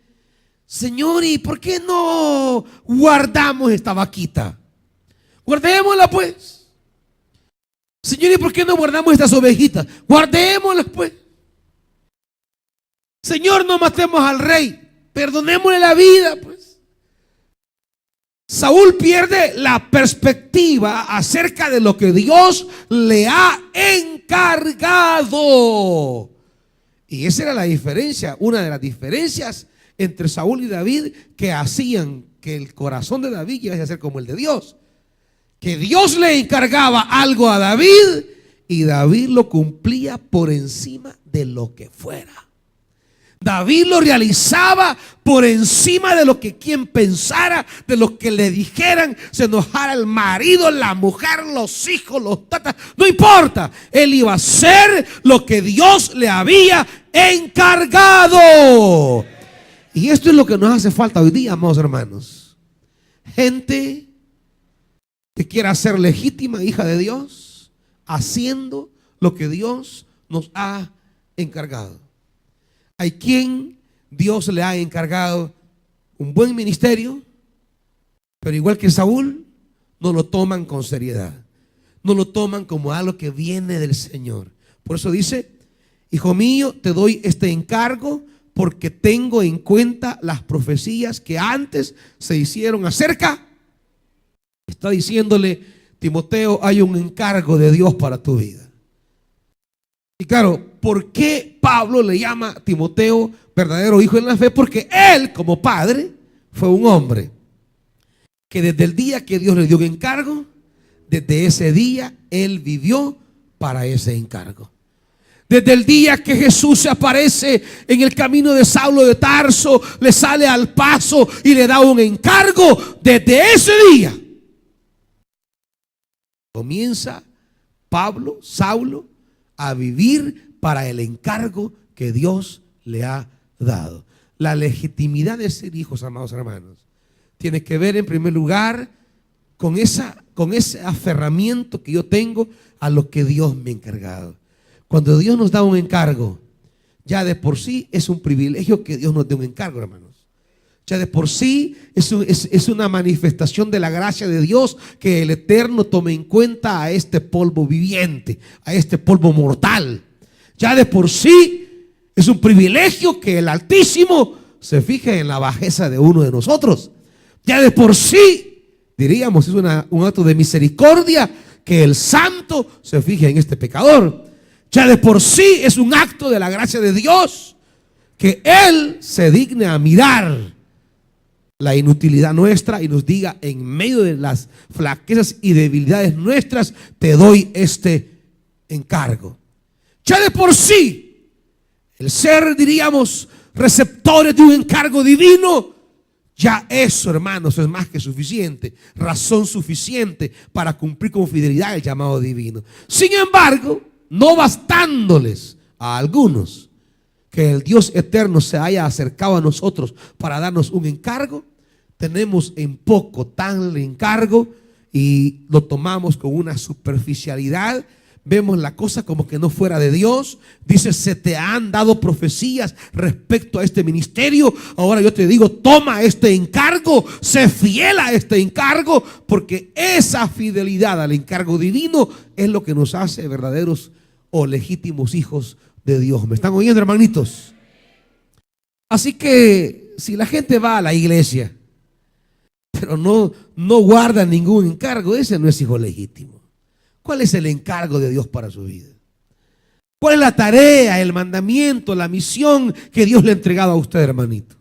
Señor, ¿y por qué no guardamos esta vaquita? Guardémosla pues. Señor, ¿y por qué no guardamos estas ovejitas? Guardémoslas pues. Señor, no matemos al rey, perdonémosle la vida pues. Saúl pierde la perspectiva acerca de lo que Dios le ha encargado. Y esa era la diferencia, una de las diferencias entre Saúl y David, que hacían que el corazón de David llegase a ser como el de Dios. que Dios le encargaba algo a David y David lo cumplía por encima de lo que fuera. David lo realizaba por encima de lo que quien pensara, de lo que le dijeran, se enojara el marido, la mujer, los hijos, los tatas, no importa. Él iba a hacer lo que Dios le había encargado. Y esto es lo que nos hace falta hoy día, amados hermanos. Gente que quiera ser legítima hija de Dios, haciendo lo que Dios nos ha encargado. Hay quien Dios le ha encargado un buen ministerio, pero igual que Saúl, no lo toman con seriedad. No lo toman como algo que viene del Señor. Por eso dice: hijo mío, te doy este encargo porque tengo en cuenta las profecías que antes se hicieron acerca. Está diciéndole: Timoteo, hay un encargo de Dios para tu vida. Y claro, ¿por qué Pablo le llama a Timoteo verdadero hijo en la fe? Porque él, como padre, fue un hombre que desde el día que Dios le dio un encargo, desde ese día él vivió para ese encargo. Desde el día que Jesús se aparece en el camino de Saulo de Tarso, le sale al paso y le da un encargo, desde ese día comienza Saulo, a vivir para el encargo que Dios le ha dado. La legitimidad de ser hijos, amados hermanos, tiene que ver en primer lugar con ese aferramiento que yo tengo a lo que Dios me ha encargado. Cuando Dios nos da un encargo, ya de por sí es un privilegio que Dios nos dé un encargo, hermanos. Ya de por sí es una manifestación de la gracia de Dios que el Eterno tome en cuenta a este polvo viviente, a este polvo mortal. Ya de por sí es un privilegio que el Altísimo se fije en la bajeza de uno de nosotros. Ya de por sí, diríamos, es un acto de misericordia que el Santo se fije en este pecador. Ya de por sí es un acto de la gracia de Dios que Él se digne a mirar la inutilidad nuestra y nos diga: en medio de las flaquezas y debilidades nuestras, te doy este encargo. Ya de por sí, el ser, diríamos, receptores de un encargo divino, ya eso, hermanos, es más que suficiente, razón suficiente para cumplir con fidelidad el llamado divino. Sin embargo, no bastándoles a algunos que el Dios eterno se haya acercado a nosotros para darnos un encargo, tenemos en poco tal encargo y lo tomamos con una superficialidad. Vemos la cosa como que no fuera de Dios. Dice: se te han dado profecías respecto a este ministerio. Ahora yo te digo: toma este encargo, sé fiel a este encargo, porque esa fidelidad al encargo divino es lo que nos hace verdaderos o legítimos hijos de Dios. ¿Me están oyendo, hermanitos? Así que si la gente va a la iglesia pero no guarda ningún encargo, ese no es hijo legítimo. ¿Cuál es el encargo de Dios para su vida? ¿Cuál es la tarea, el mandamiento, la misión que Dios le ha entregado a usted, hermanito?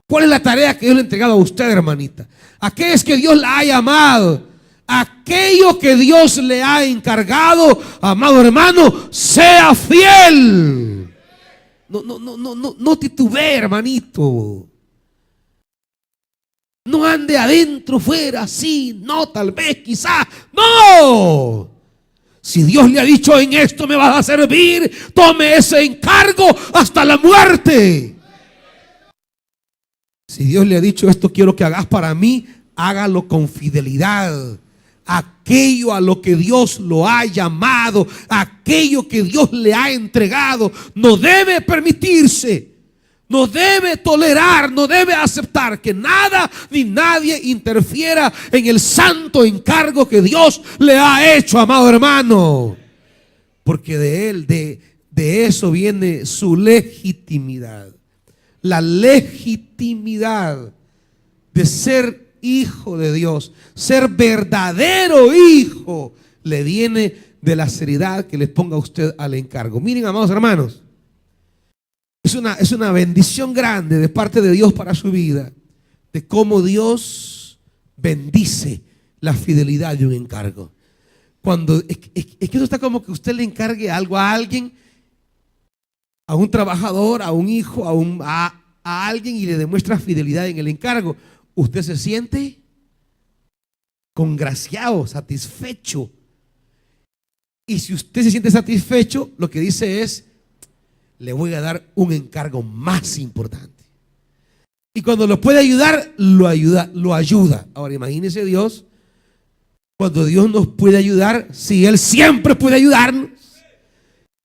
¿Cuál es la tarea que Dios le ha entregado a usted, hermanita? ¿A qué es que Dios la ha llamado? Aquello que Dios le ha encargado, amado hermano, sea fiel. No titubee, hermanito. No ande adentro, fuera, sí, no, tal vez, quizás. No. Si Dios le ha dicho: en esto me vas a servir, tome ese encargo hasta la muerte. Si Dios le ha dicho: esto quiero que hagas para mí, hágalo con fidelidad. Aquello a lo que Dios lo ha llamado, aquello que Dios le ha entregado, no debe permitirse. No debe tolerar, no debe aceptar que nada ni nadie interfiera en el santo encargo que Dios le ha hecho, amado hermano. Porque de él, de eso viene su legitimidad. La legitimidad de ser hijo de Dios, ser verdadero hijo, le viene de la seriedad que le ponga usted al encargo. Miren, amados hermanos, es una bendición grande de parte de Dios para su vida, de cómo Dios bendice la fidelidad de un encargo. Cuando es que eso está como que usted le encargue algo a alguien, a un trabajador, a un hijo, a alguien, y le demuestra fidelidad en el encargo. Usted se siente congraciado, satisfecho. Y si usted se siente satisfecho, lo que dice es: le voy a dar un encargo más importante. Y cuando lo puede ayudar, lo ayuda. Ahora imagínese Dios, cuando Dios nos puede ayudar, si Él siempre puede ayudarnos.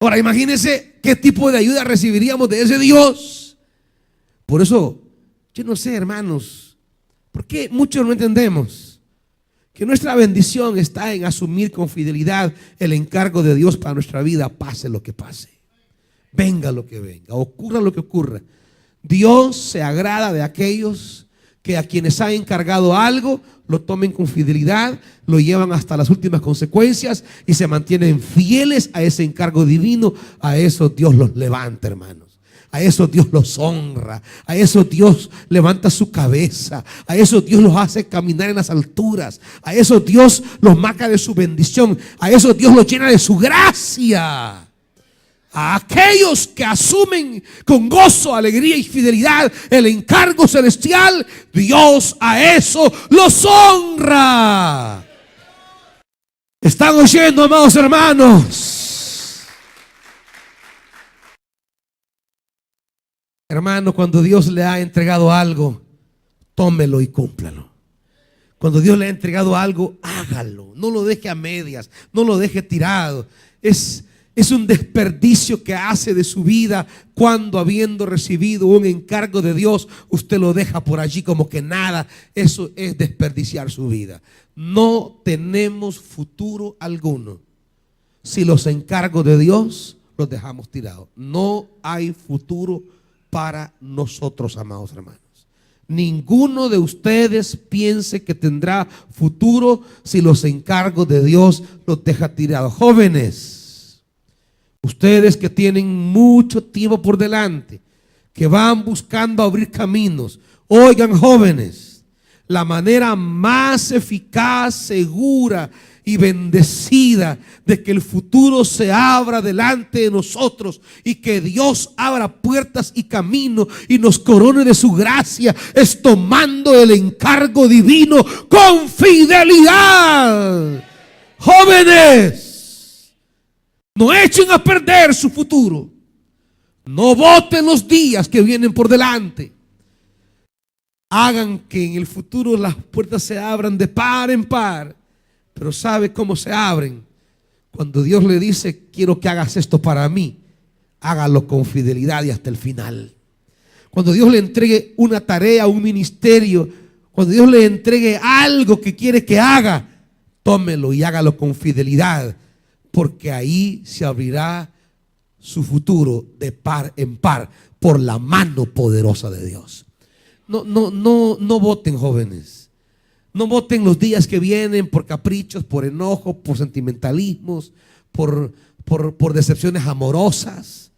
Ahora imagínese qué tipo de ayuda recibiríamos de ese Dios. Por eso, yo no sé, hermanos, ¿por qué muchos no entendemos que nuestra bendición está en asumir con fidelidad el encargo de Dios para nuestra vida, pase lo que pase, venga lo que venga, ocurra lo que ocurra? Dios se agrada de aquellos que a quienes ha encargado algo lo tomen con fidelidad, lo llevan hasta las últimas consecuencias y se mantienen fieles a ese encargo divino. A eso Dios los levanta, hermanos. A eso Dios los honra. A eso Dios levanta su cabeza. A eso Dios los hace caminar en las alturas. A eso Dios los marca de su bendición. A eso Dios los llena de su gracia. A aquellos que asumen con gozo, alegría y fidelidad el encargo celestial, Dios a eso los honra. ¿Están oyendo, amados hermanos? Hermano, cuando Dios le ha entregado algo, tómelo y cúmplalo. Cuando Dios le ha entregado algo, hágalo. No lo deje a medias, no lo deje tirado. Es un desperdicio que hace de su vida cuando, habiendo recibido un encargo de Dios, usted lo deja por allí como que nada. Eso es desperdiciar su vida. No tenemos futuro alguno si los encargos de Dios los dejamos tirados. No hay futuro para nosotros, amados hermanos. Ninguno de ustedes piense que tendrá futuro si los encargos de Dios los deja tirados. Jóvenes, ustedes que tienen mucho tiempo por delante, que van buscando abrir caminos, oigan, jóvenes, la manera más eficaz, segura y bendecida de que el futuro se abra delante de nosotros y que Dios abra puertas y caminos y nos corone de su gracia es tomando el encargo divino con fidelidad. Jóvenes, no echen a perder su futuro. No boten los días que vienen por delante. Hagan que en el futuro las puertas se abran de par en par. Pero ¿sabe cómo se abren? Cuando Dios le dice: quiero que hagas esto para mí, hágalo con fidelidad y hasta el final. Cuando Dios le entregue una tarea, un ministerio, cuando Dios le entregue algo que quiere que haga, tómelo y hágalo con fidelidad, porque ahí se abrirá su futuro de par en par por la mano poderosa de Dios. No voten, jóvenes. No voten los días que vienen por caprichos, por enojo, por sentimentalismos, por decepciones amorosas,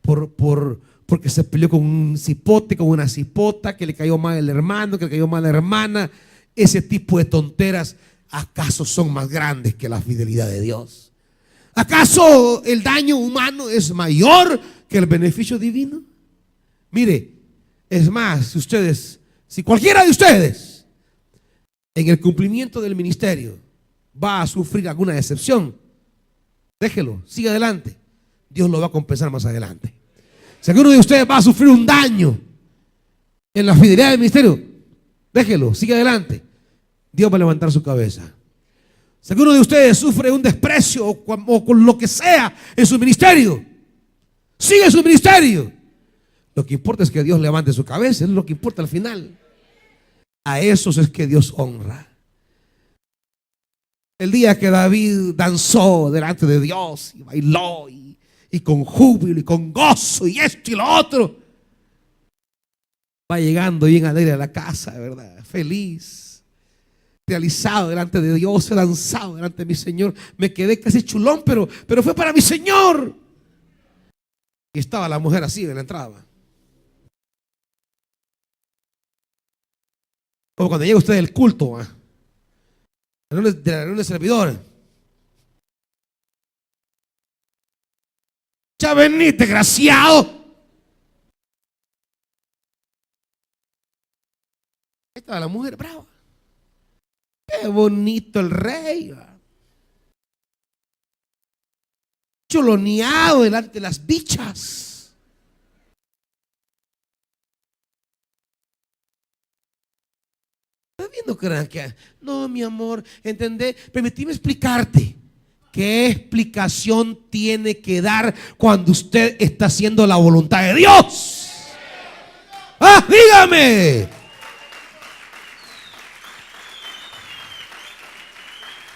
porque se peleó con un cipote, con una cipota, que le cayó mal el hermano, que le cayó mal la hermana. Ese tipo de tonteras, ¿acaso son más grandes que la fidelidad de Dios? ¿Acaso el daño humano es mayor que el beneficio divino? Mire, es más, si cualquiera de ustedes en el cumplimiento del ministerio va a sufrir alguna decepción, déjelo, siga adelante. Dios lo va a compensar más adelante. Si alguno de ustedes va a sufrir un daño en la fidelidad del ministerio, déjelo, siga adelante. Dios va a levantar su cabeza. Si alguno de ustedes sufre un desprecio o con lo que sea en su ministerio, siga en su ministerio. Lo que importa es que Dios levante su cabeza, es lo que importa al final. A esos es que Dios honra. El día que David danzó delante de Dios y bailó y con júbilo y con gozo y esto y lo otro, va llegando bien alegre a la casa, ¿verdad? Feliz, realizado delante de Dios, he danzado delante de mi Señor, me quedé casi chulón, pero fue para mi Señor. Y estaba la mujer así en la entrada. Como cuando llega usted del culto, De la reunión de servidores. Ya vení, desgraciado. Ahí estaba la mujer brava. Qué bonito el rey. Chuloneado delante de las bichas. ¿Estás viendo que no, mi amor, ¿entendés? Permitime explicarte. ¿Qué explicación tiene que dar cuando usted está haciendo la voluntad de Dios? ¡Ah, dígame!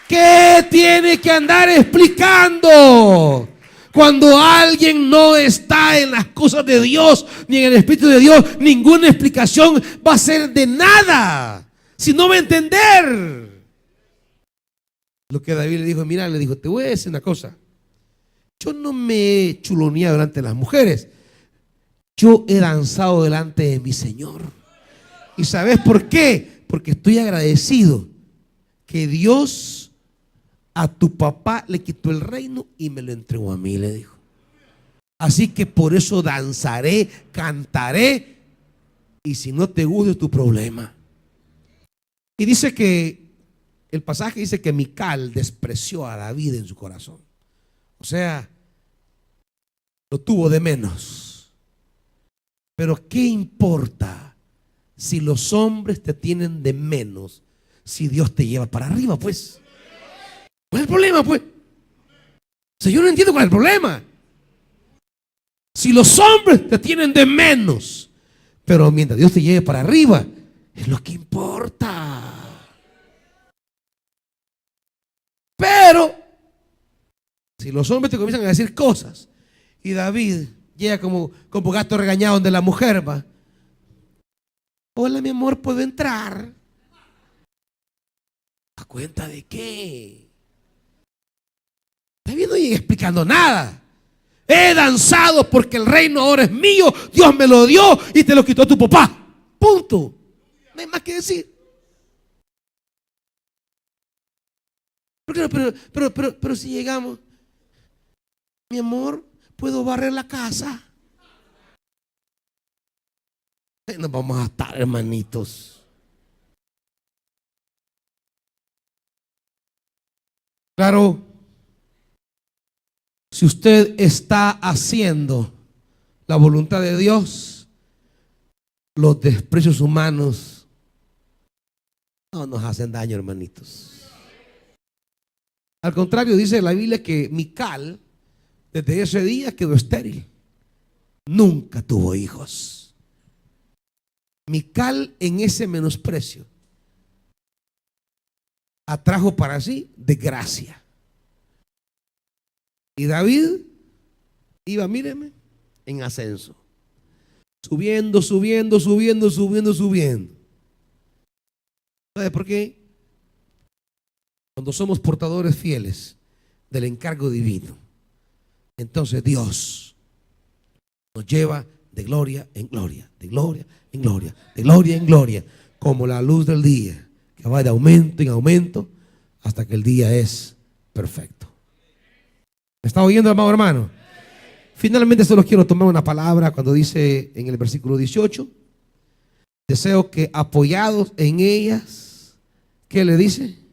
¿Qué tiene que andar explicando? Cuando alguien no está en las cosas de Dios, ni en el Espíritu de Dios, ninguna explicación va a ser de nada, si no va a entender. Lo que David le dijo, mira, le dijo, te voy a decir una cosa. Yo no me he chuloneado delante de las mujeres. Yo he danzado delante de mi Señor. ¿Y sabes por qué? Porque estoy agradecido que Dios a tu papá le quitó el reino y me lo entregó a mí, le dijo. Así que por eso danzaré, cantaré, y si no te gusta es tu problema. Y dice que el pasaje dice que Mical despreció a David en su corazón. O sea, lo tuvo de menos. Pero ¿qué importa si los hombres te tienen de menos si Dios te lleva para arriba, pues? ¿Cuál es el problema, pues? O sea, yo no entiendo cuál es el problema. Si los hombres te tienen de menos, pero mientras Dios te lleve para arriba, es lo que importa. Pero si los hombres te comienzan a decir cosas y David llega como gato regañado donde la mujer va, hola mi amor, ¿puedo entrar? ¿A cuenta de qué? David no llega explicando nada. He danzado porque el reino ahora es mío, Dios me lo dio y te lo quitó tu papá. Punto. No hay más que decir. Pero si llegamos, mi amor, ¿puedo barrer la casa? Nos vamos a estar, hermanitos. Claro, si usted está haciendo la voluntad de Dios, los desprecios humanos no nos hacen daño, hermanitos. Al contrario, dice la Biblia que Mical desde ese día quedó estéril. Nunca tuvo hijos. Mical, en ese menosprecio, atrajo para sí desgracia. Y David iba, míreme, en ascenso. Subiendo. ¿Sabe por qué? Cuando somos portadores fieles del encargo divino, entonces Dios nos lleva de gloria en gloria, de gloria en gloria, de gloria en gloria, como la luz del día, que va de aumento en aumento hasta que el día es perfecto. ¿Me está oyendo, amado hermano? Finalmente solo quiero tomar una palabra cuando dice en el versículo 18, deseo que apoyados en ellas, ¿qué le dice?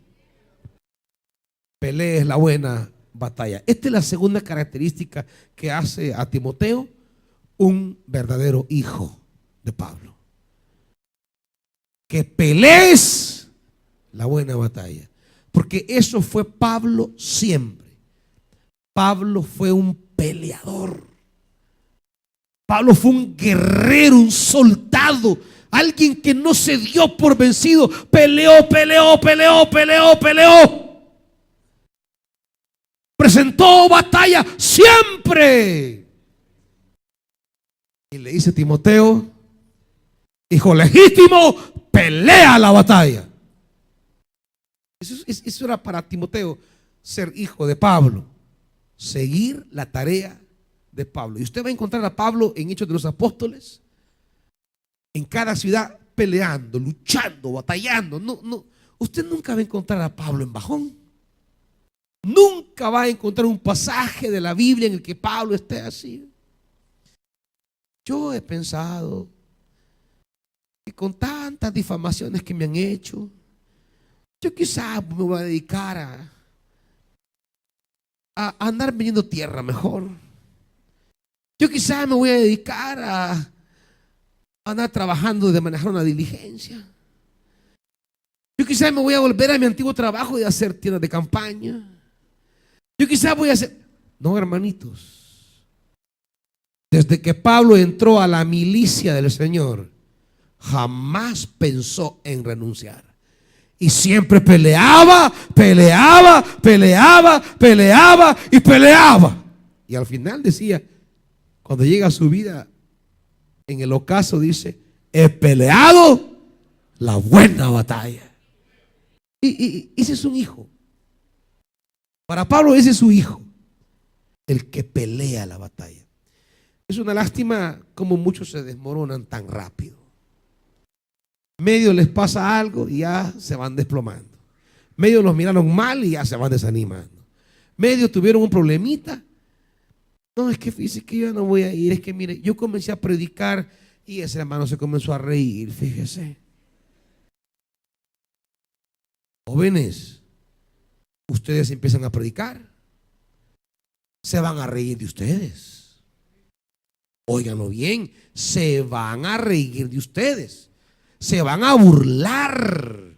Pelees la buena batalla. Esta es la segunda característica que hace a Timoteo un verdadero hijo de Pablo. Que pelees la buena batalla. Porque eso fue Pablo siempre. Pablo fue un peleador. Pablo fue un guerrero, un soldado, alguien que no se dio por vencido. Peleó. Presentó batalla siempre. Y le dice a Timoteo, hijo legítimo, pelea la batalla. Eso era para Timoteo, ser hijo de Pablo, seguir la tarea de Pablo. Y usted va a encontrar a Pablo en Hechos de los Apóstoles, en cada ciudad peleando, luchando, batallando. No, Usted nunca va a encontrar a Pablo en bajón. Nunca va a encontrar un pasaje de la Biblia en el que Pablo esté así. Yo he pensado que con tantas difamaciones que me han hecho, yo quizás me voy a dedicar a andar vendiendo tierra mejor. Yo quizás me voy a dedicar a andar trabajando de manejar una diligencia. Yo quizás me voy a volver a mi antiguo trabajo de hacer tiendas de campaña. Yo quizás voy a hacer... No, hermanitos. Desde que Pablo entró a la milicia del Señor, jamás pensó en renunciar. Y siempre peleaba, peleaba, peleaba, peleaba y peleaba. Y al final decía, cuando llega a su vida, en el ocaso dice, he peleado la buena batalla. Y ese es un hijo. Para Pablo ese es su hijo, el que pelea la batalla. Es una lástima como muchos se desmoronan tan rápido. Medio les pasa algo y ya se van desplomando. Medio los miraron mal y ya se van desanimando. Medio tuvieron un problemita. No, es que fíjese que yo no voy a ir. Es que mire, yo comencé a predicar y ese hermano se comenzó a reír, fíjese. Jóvenes, ustedes empiezan a predicar, se van a reír de ustedes. Óiganlo bien, se van a reír de ustedes. Se van a burlar.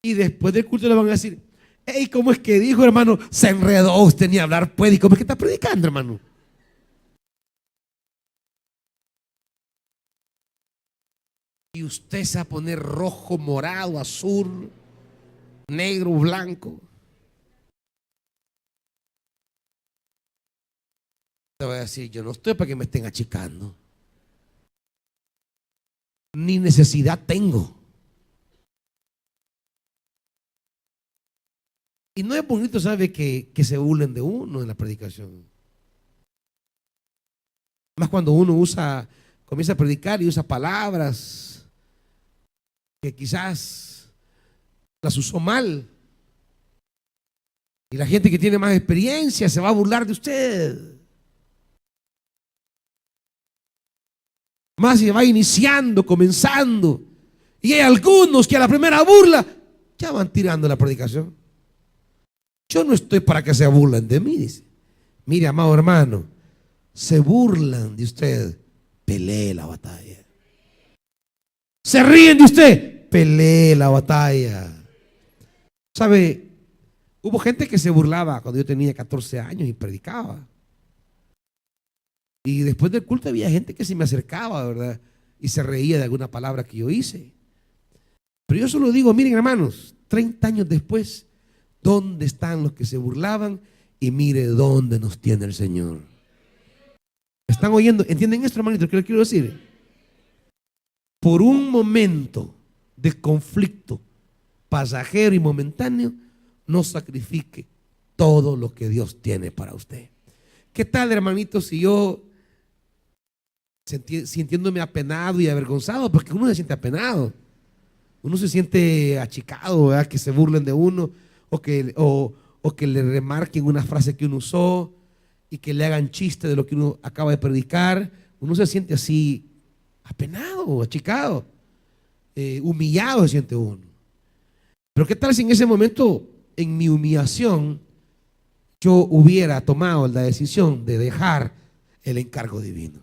Y después del culto le van a decir, hey, ¿cómo es que dijo, hermano? Se enredó usted ni hablar puede. ¿Y cómo es que está predicando, hermano? Y usted se va a poner rojo, morado, azul, negro, blanco. Te voy a decir, yo no estoy para que me estén achicando. Ni necesidad tengo. Y no es bonito, ¿sabe? Que se burlen de uno en la predicación. Más cuando uno comienza a predicar y usa palabras que quizás las usó mal. Y la gente que tiene más experiencia se va a burlar de usted. Más se va iniciando, comenzando. Y hay algunos que a la primera burla ya van tirando la predicación. Yo no estoy para que se burlen de mí, dice. Mire, amado hermano, se burlan de usted, pelee la batalla. Se ríen de usted, pelee la batalla. ¿Sabe? Hubo gente que se burlaba cuando yo tenía 14 años y predicaba. Y después del culto había gente que se me acercaba, ¿verdad? Y se reía de alguna palabra que yo hice. Pero yo solo digo, miren hermanos, 30 años después, ¿dónde están los que se burlaban? Y mire dónde nos tiene el Señor. ¿Están oyendo? ¿Entienden esto, hermanito? ¿Qué les quiero decir? Por un momento de conflicto pasajero y momentáneo, no sacrifique todo lo que Dios tiene para usted. ¿Qué tal, hermanito, si yo, sintiéndome apenado y avergonzado, porque uno se siente apenado, uno se siente achicado, ¿verdad? Que se burlen de uno o que le remarquen una frase que uno usó y que le hagan chiste de lo que uno acaba de predicar, uno se siente así apenado, achicado, humillado se siente uno. Pero ¿qué tal si en ese momento, en mi humillación, yo hubiera tomado la decisión de dejar el encargo divino?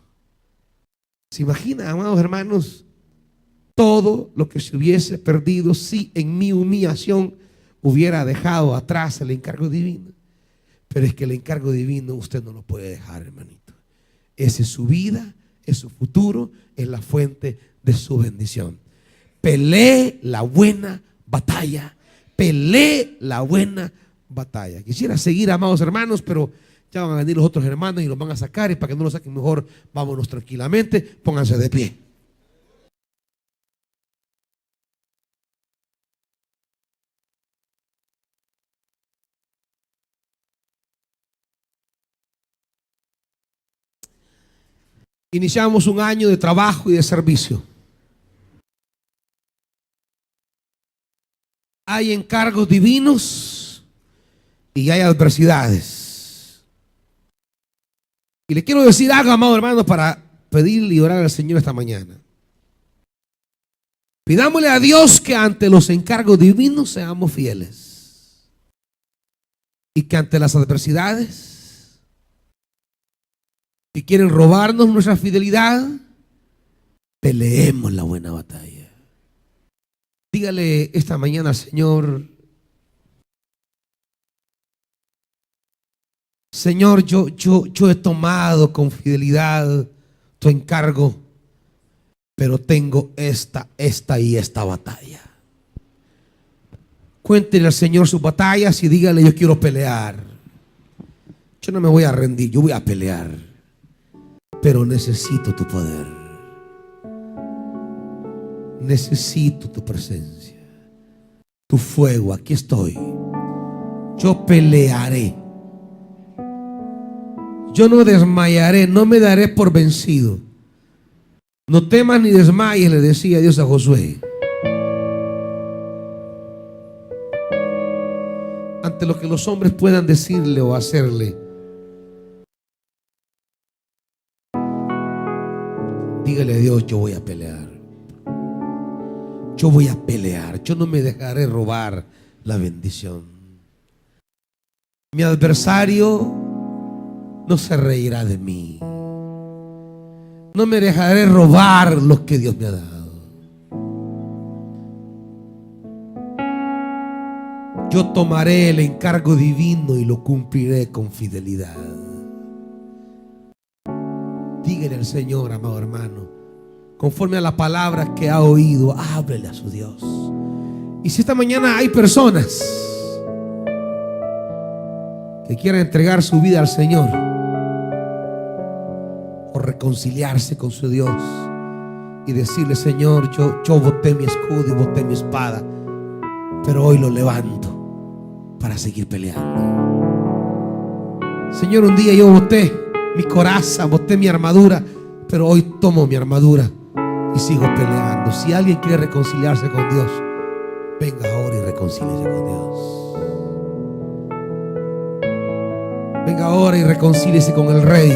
¿Se imagina, amados hermanos, todo lo que se hubiese perdido si en mi humillación hubiera dejado atrás el encargo divino? Pero es que el encargo divino usted no lo puede dejar, hermanito. Esa es su vida, es su futuro, es la fuente de su bendición. Pelee la buena batalla. Pelee la buena batalla. Quisiera seguir, amados hermanos, pero ya van a venir los otros hermanos y los van a sacar, y para que no los saquen mejor, vámonos tranquilamente, pónganse de pie. Iniciamos un año de trabajo y de servicio. hay encargos divinos y hay adversidades. Y le quiero decir algo, amado hermano, para pedirle y orar al Señor esta mañana. Pidámosle a Dios que ante los encargos divinos seamos fieles. Y que ante las adversidades que quieren robarnos nuestra fidelidad, peleemos la buena batalla. Dígale esta mañana, Señor, Señor, yo he tomado con fidelidad tu encargo, pero tengo esta y esta batalla. Cuéntele al Señor sus batallas y dígale: yo quiero pelear. Yo no me voy a rendir, yo voy a pelear, pero necesito tu poder. Necesito tu presencia, tu fuego. Aquí estoy. Yo pelearé. Yo no desmayaré, no me daré por vencido. No temas ni desmayes, le decía Dios a Josué. Ante lo que los hombres puedan decirle o hacerle, dígale a Dios: yo voy a pelear. Yo voy a pelear. Yo no me dejaré robar la bendición. Mi adversario no se reirá de mí. No me dejaré robar lo que Dios me ha dado. Yo tomaré el encargo divino y lo cumpliré con fidelidad. Dígale al Señor, amado hermano, conforme a la palabra que ha oído, háblele a su Dios. Y si esta mañana hay personas que quieran entregar su vida al Señor o reconciliarse con su Dios y decirle: Señor, yo boté mi escudo y boté mi espada, pero hoy lo levanto para seguir peleando. Señor, un día yo boté mi coraza, boté mi armadura, pero hoy tomo mi armadura y sigo peleando. Si alguien quiere reconciliarse con Dios, venga ahora y reconcíliese con Dios. Venga ahora y reconcíliese con el Rey.